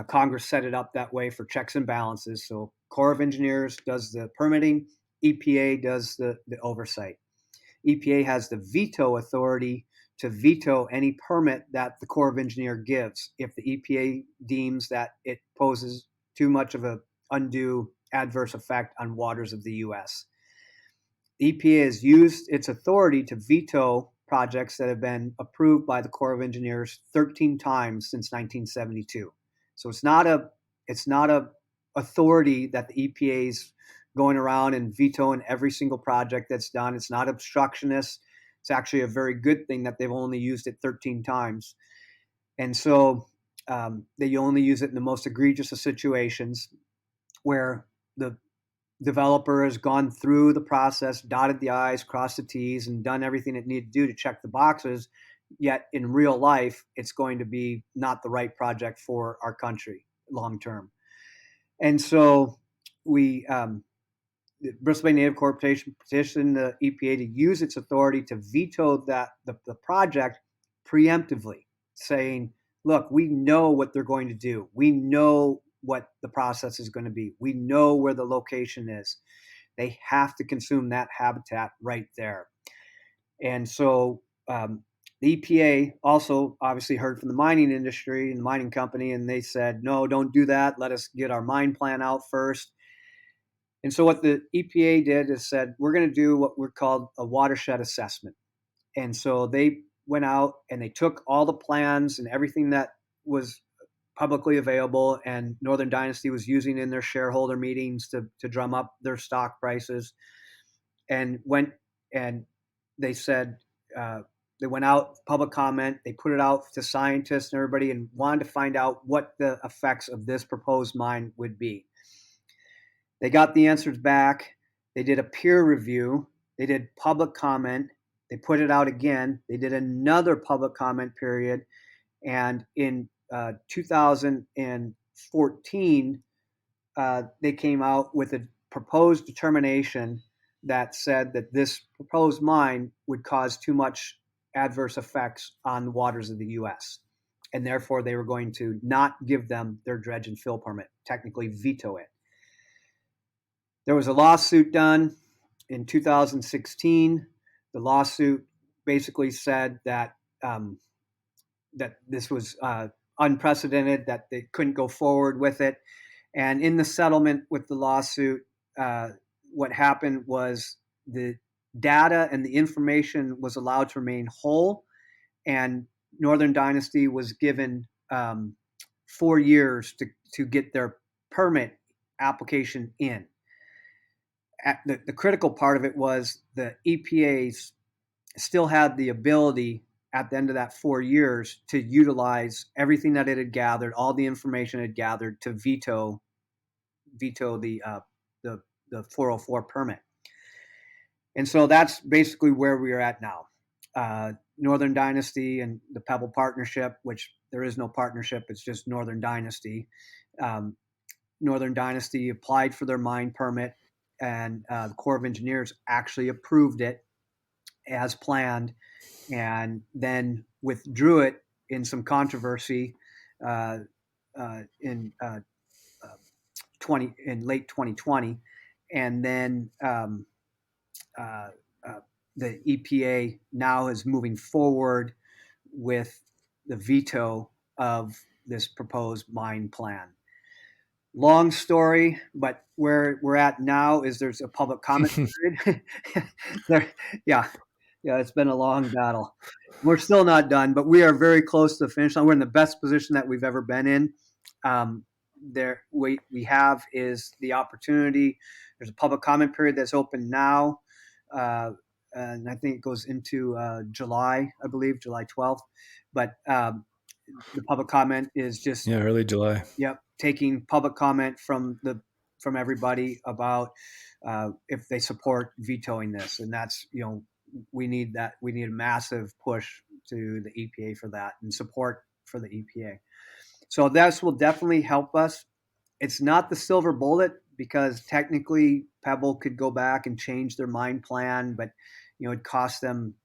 Congress set it up that way for checks and balances. So Corps of Engineers does the permitting, EPA does the oversight. EPA has the veto authority to veto any permit that the Corps of Engineers gives if the EPA deems that it poses too much of a undue adverse effect on waters of the U.S. The EPA has used its authority to veto projects that have been approved by the Corps of Engineers 13 times since 1972. So it's not a authority that the EPA's going around and vetoing every single project that's done. It's not obstructionist. It's actually a very good thing that they've only used it 13 times. And so they only use it in the most egregious of situations where the developer has gone through the process, dotted the I's, crossed the T's, and done everything it needed to do to check the boxes. Yet in real life, it's going to be not the right project for our country long term. And so the Bristol Bay Native Corporation petitioned the EPA to use its authority to veto the project preemptively, saying, look, we know what they're going to do. We know what the process is going to be. We know where the location is. They have to consume that habitat right there. And so the EPA also obviously heard from the mining industry and the mining company, and they said, no, don't do that. Let us get our mine plan out first. And so what the EPA did is said, we're going to do what we're called a watershed assessment. And so they went out and they took all the plans and everything that was publicly available and Northern Dynasty was using in their shareholder meetings to drum up their stock prices, and went and they said, they went out public comment, they put it out to scientists and everybody and wanted to find out what the effects of this proposed mine would be. They got the answers back. They did a peer review. They did public comment. They put it out again. They did another public comment period. And in 2014, they came out with a proposed determination that said that this proposed mine would cause too much adverse effects on the waters of the U.S. And therefore, they were going to not give them their dredge and fill permit, technically veto it. There was a lawsuit done in 2016. The lawsuit basically said that that this was unprecedented, that they couldn't go forward with it. And in the settlement with the lawsuit, what happened was the data and the information was allowed to remain whole, and Northern Dynasty was given 4 years to get their permit application in. The critical part of it was the EPA still had the ability at the end of that 4 years to utilize everything that it had gathered, all the information it had gathered, to veto the 404 permit. And so that's basically where we are at now. Northern Dynasty and the Pebble Partnership, which there is no partnership, it's just Northern Dynasty. Northern Dynasty applied for their mine permit, and the Corps of Engineers actually approved it as planned, and then withdrew it in some controversy in late 2020, and then the EPA now is moving forward with the veto of this proposed mine plan. Long story, but where we're at now is there's a public comment period. It's been a long battle. We're still not done, but we are very close to the finish line. We're in the best position that we've ever been in. We have is the opportunity. There's a public comment period that's open now, and I think it goes into July, I believe, July 12th. But the public comment is just early July. Yep, taking public comment from everybody about if they support vetoing this, and that's we need that. We need a massive push to the EPA for that and support for the EPA. So this will definitely help us. It's not the silver bullet, because technically Pebble could go back and change their mine plan, but it costs them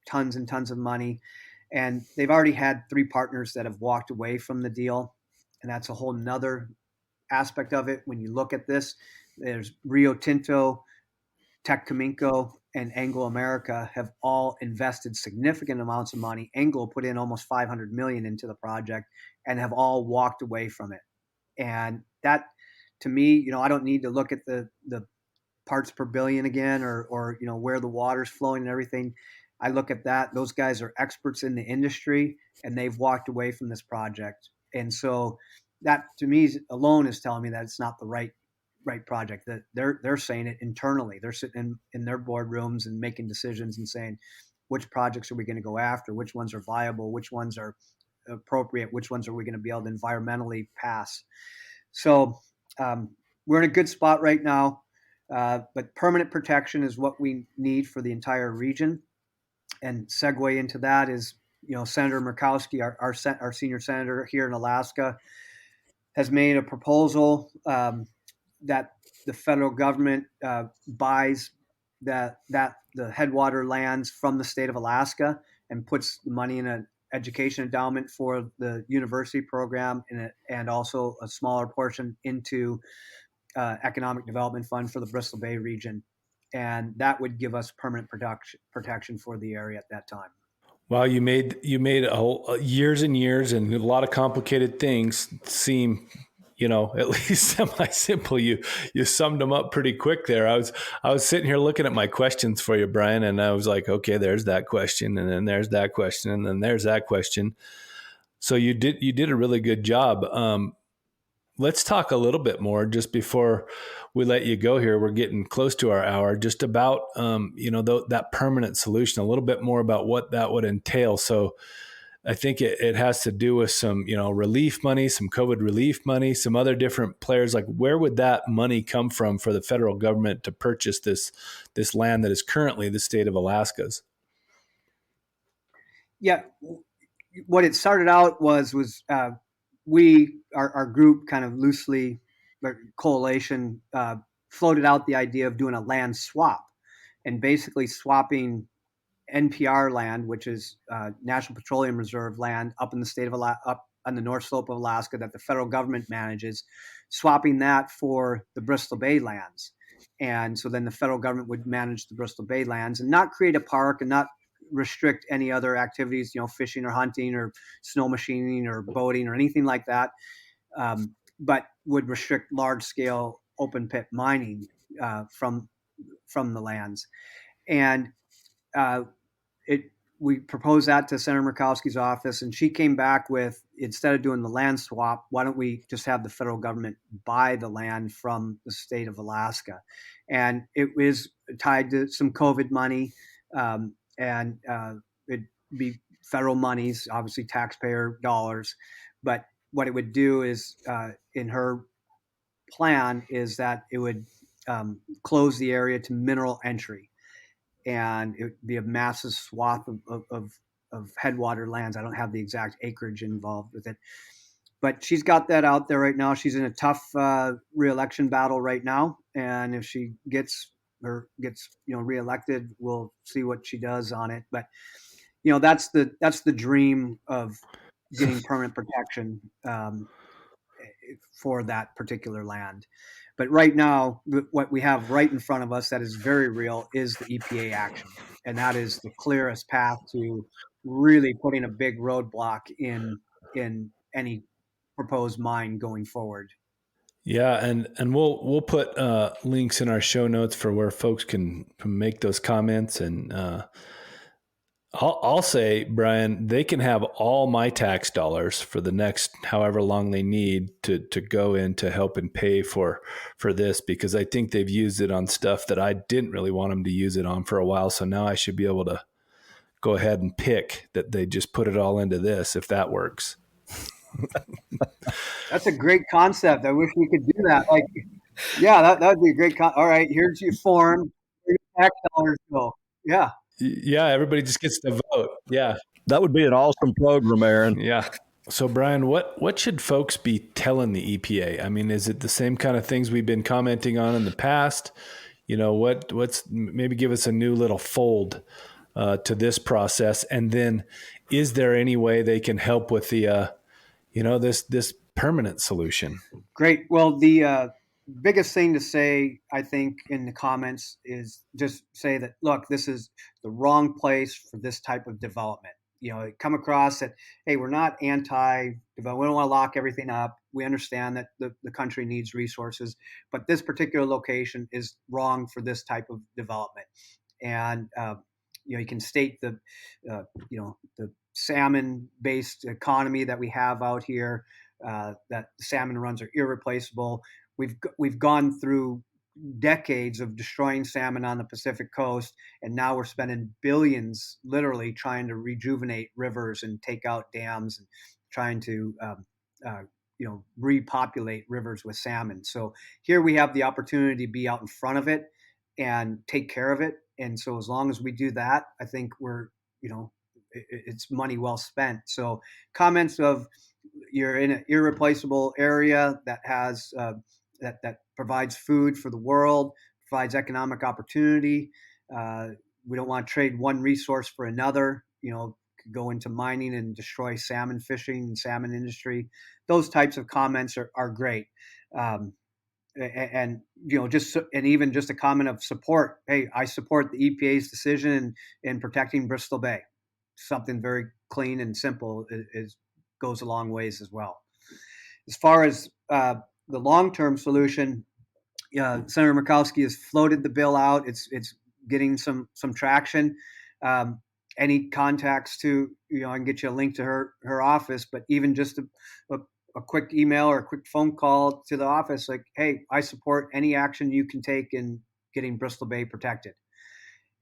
tons and tons of money. And they've already had 3 partners that have walked away from the deal. And that's a whole nother aspect of it. When you look at this, there's Rio Tinto, Tech Cominco, and Anglo America have all invested significant amounts of money. Anglo put in almost $500 million into the project and have all walked away from it. And that to me, I don't need to look at the parts per billion again, or where the water's flowing and everything. I look at that. Those guys are experts in the industry, and they've walked away from this project. And so that to me alone is telling me that it's not the right project. That they're saying it internally. They're sitting in their boardrooms and making decisions and saying, which projects are we going to go after? Which ones are viable? Which ones are appropriate? Which ones are we going to be able to environmentally pass? So we're in a good spot right now. But permanent protection is what we need for the entire region. And segue into that is, Senator Murkowski, our senior senator here in Alaska, has made a proposal that the federal government buys the headwater lands from the state of Alaska and puts the money in an education endowment for the university program and also a smaller portion into economic development fund for the Bristol Bay region. And that would give us permanent protection for the area at that time. Wow, you made years and years and a lot of complicated things seem, at least semi-simple. You summed them up pretty quick there. I was sitting here looking at my questions for you, Brian, and I was like, okay, there's that question, and then there's that question, and then there's that question. So you did a really good job. Let's talk a little bit more just before we let you go here. We're getting close to our hour, just about, that permanent solution, a little bit more about what that would entail. So I think it has to do with some, relief money, some COVID relief money, some other different players. Like, where would that money come from for the federal government to purchase this land that is currently the state of Alaska's? Yeah. What it started out was our group kind of loosely, coalition, floated out the idea of doing a land swap and basically swapping NPR land, which is National Petroleum Reserve land up in the state of up on the North Slope of Alaska that the federal government manages, swapping that for the Bristol Bay lands. And so then the federal government would manage the Bristol Bay lands and not create a park and not restrict any other activities, fishing or hunting or snow machining or boating or anything like that, but would restrict large-scale open pit mining from the lands. And we proposed that to Senator Murkowski's office, and she came back with, instead of doing the land swap, why don't we just have the federal government buy the land from the state of Alaska? And it is tied to some COVID money, and it'd be federal monies, obviously taxpayer dollars. But what it would do is, in her plan, is that it would close the area to mineral entry. And it would be a massive swath of headwater lands. I don't have the exact acreage involved with it, but she's got that out there right now. She's in a tough re-election battle right now, and if she gets reelected, we'll see what she does on it. But that's the dream of getting permanent protection for that particular land. But right now, what we have right in front of us that is very real is the EPA action. And that is the clearest path to really putting a big roadblock in any proposed mine going forward. Yeah, and we'll put links in our show notes for where folks can make those comments. And I'll say, Brian, they can have all my tax dollars for the next however long they need to go in to help and pay for this, because I think they've used it on stuff that I didn't really want them to use it on for a while. So now I should be able to go ahead and pick that they just put it all into this, if that works. That's a great concept. I wish we could do that. Like, yeah, that would be a great all right, here's your form. Where your tax dollars go. Yeah. Yeah, everybody just gets to vote. Yeah. That would be an awesome program, Aaron. Yeah. So, Brian, what should folks be telling the EPA? I mean, is it the same kind of things we've been commenting on in the past? What's maybe give us a new little fold to this process? And then is there any way they can help with the, this permanent solution? Great. Well, the biggest thing to say, I think, in the comments is just say that, look, this is the wrong place for this type of development. come across that, hey, we're not anti-development. We don't want to lock everything up. We understand that the country needs resources, but this particular location is wrong for this type of development. And you can state the salmon-based economy that we have out here. That salmon runs are irreplaceable. We've gone through decades of destroying salmon on the Pacific coast, and now we're spending billions literally trying to rejuvenate rivers and take out dams and trying to repopulate rivers with salmon. So here we have the opportunity to be out in front of it and take care of it. And so as long as we do that, I think it's money well spent. So comments of you're in an irreplaceable area that has that provides food for the world, provides economic opportunity. We don't want to trade one resource for another. Could go into mining and destroy salmon fishing and salmon industry. Those types of comments are great. And even just a comment of support. Hey, I support the EPA's decision in protecting Bristol Bay. Something very clean and simple goes a long ways as well. As far as the long-term solution, Senator Murkowski has floated the bill out. It's getting some traction. Any contacts to, I can get you a link to her office, but even just a quick email or a quick phone call to the office, like, hey, I support any action you can take in getting Bristol Bay protected.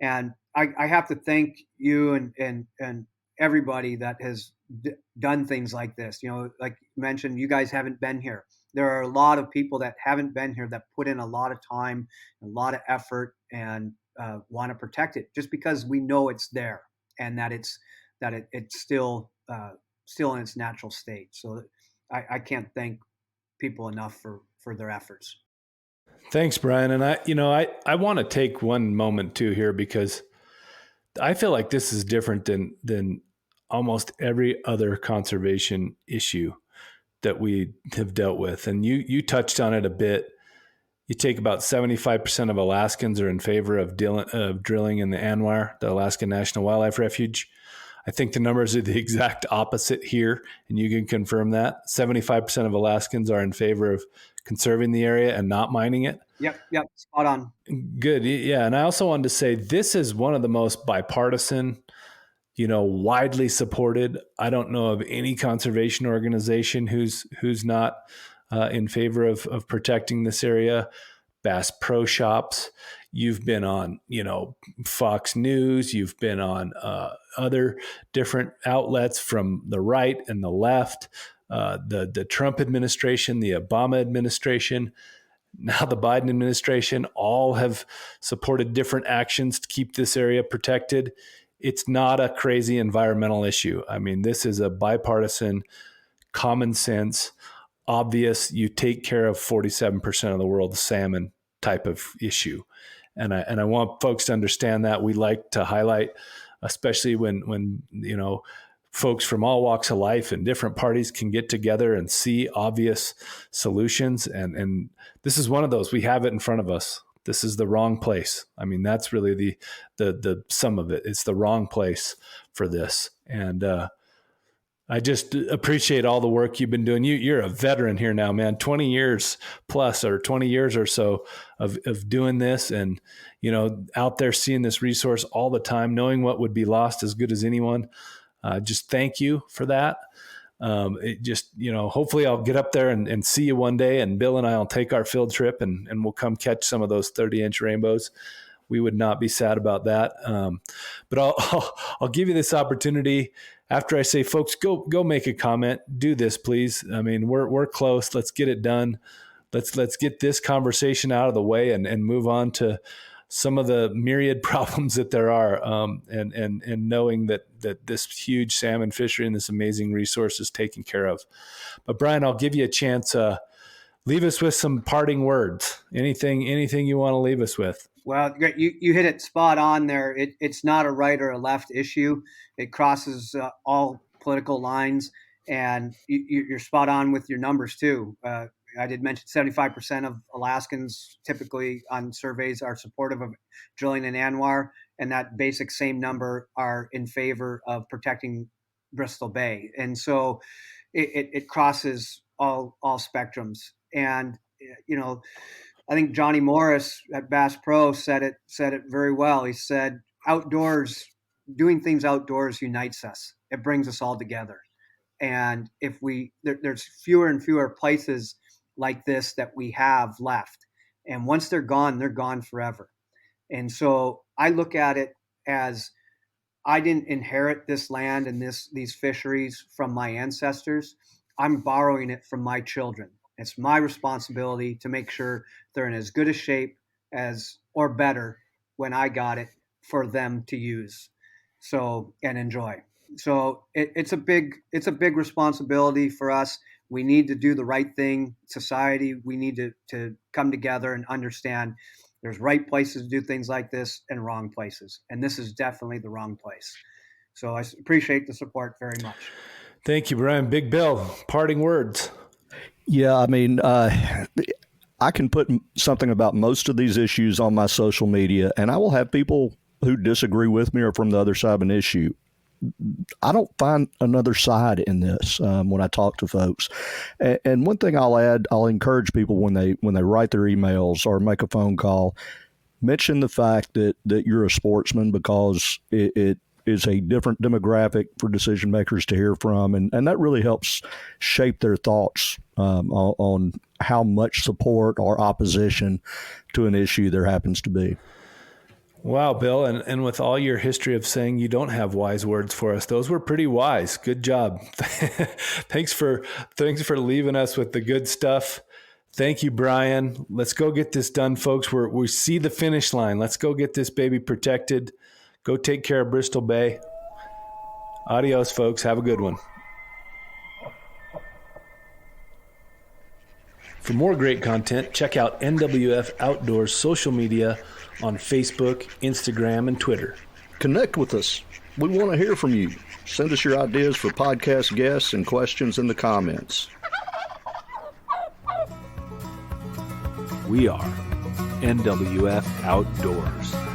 And I have to thank you and everybody that has done things like this. Like you mentioned, you guys haven't been here. There are a lot of people that haven't been here that put in a lot of time, a lot of effort, and want to protect it just because we know it's there and that it's still in its natural state. So I can't thank people enough for their efforts. Thanks, Brian. And I want to take one moment too here, because I feel like this is different than almost every other conservation issue that we have dealt with. And you touched on it a bit. You take about 75% of Alaskans are in favor of drilling in the ANWR, the Alaska National Wildlife Refuge. I think the numbers are the exact opposite here, and you can confirm that. 75% of Alaskans are in favor of conserving the area and not mining it. Yep, spot on. Good, yeah. And I also wanted to say this is one of the most bipartisan, widely supported. I don't know of any conservation organization who's not in favor of protecting this area. Bass Pro Shops. You've been on, Fox News. You've been on other different outlets from the right and the left, the Trump administration, the Obama administration, now the Biden administration, all have supported different actions to keep this area protected. It's not a crazy environmental issue. I mean, this is a bipartisan, common sense, obvious, you take care of 47% of the world's salmon type of issue. And I want folks to understand that. We like to highlight, especially when folks from all walks of life and different parties can get together and see obvious solutions. And this is one of those. We have it in front of us. This is the wrong place. I mean, that's really the sum of it. It's the wrong place for this. And I just appreciate all the work you've been doing. You're a veteran here now, man, 20 years plus or 20 years or so of doing this and, out there seeing this resource all the time, knowing what would be lost as good as anyone. Just thank you for that. Hopefully I'll get up there and see you one day, and Bill and I will take our field trip and we'll come catch some of those 30-inch rainbows. We would not be sad about that. But I'll give you this opportunity after I say, folks, go make a comment. Do this, please. I mean, we're close. Let's get it done. Let's get this conversation out of the way and move on to some of the myriad problems that there are. And knowing that this huge salmon fishery and this amazing resource is taken care of. But Brian, I'll give you a chance. Leave us with some parting words. Anything you want to leave us with? Well, you hit it spot on there. It's not a right or a left issue. It crosses all political lines, and you're spot on with your numbers too. I did mention 75% of Alaskans typically on surveys are supportive of drilling in ANWR. and that basic same number are in favor of protecting Bristol Bay. And so it crosses all spectrums. And, I think Johnny Morris at Bass Pro said it very well. He said, doing things outdoors unites us. It brings us all together. And if there's fewer and fewer places like this that we have left. And once they're gone forever. And so I look at it as I didn't inherit this land and these fisheries from my ancestors. I'm borrowing it from my children. It's my responsibility to make sure they're in as good a shape or better when I got it for them to use and enjoy. So it's a big responsibility for us. We need to do the right thing. Society, we need to come together and understand there's right places to do things like this and wrong places. And this is definitely the wrong place. So I appreciate the support very much. Thank you, Brian. Big Bill, parting words. Yeah, I mean, I can put something about most of these issues on my social media, and I will have people who disagree with me or from the other side of an issue. I don't find another side in this when I talk to folks. And one thing I'll add, I'll encourage people when they write their emails or make a phone call, mention the fact that you're a sportsman, because it is a different demographic for decision makers to hear from. And that really helps shape their thoughts on how much support or opposition to an issue there happens to be. Wow, Bill. And with all your history of saying you don't have wise words for us, those were pretty wise. Good job. Thanks for leaving us with the good stuff. Thank you, Brian. Let's go get this done, folks. We see the finish line. Let's go get this baby protected. Go take care of Bristol Bay. Adios, folks. Have a good one. For more great content, check out NWF Outdoors social media on Facebook, Instagram, and Twitter. Connect with us. We want to hear from you. Send us your ideas for podcast guests and questions in the comments. We are NWF Outdoors.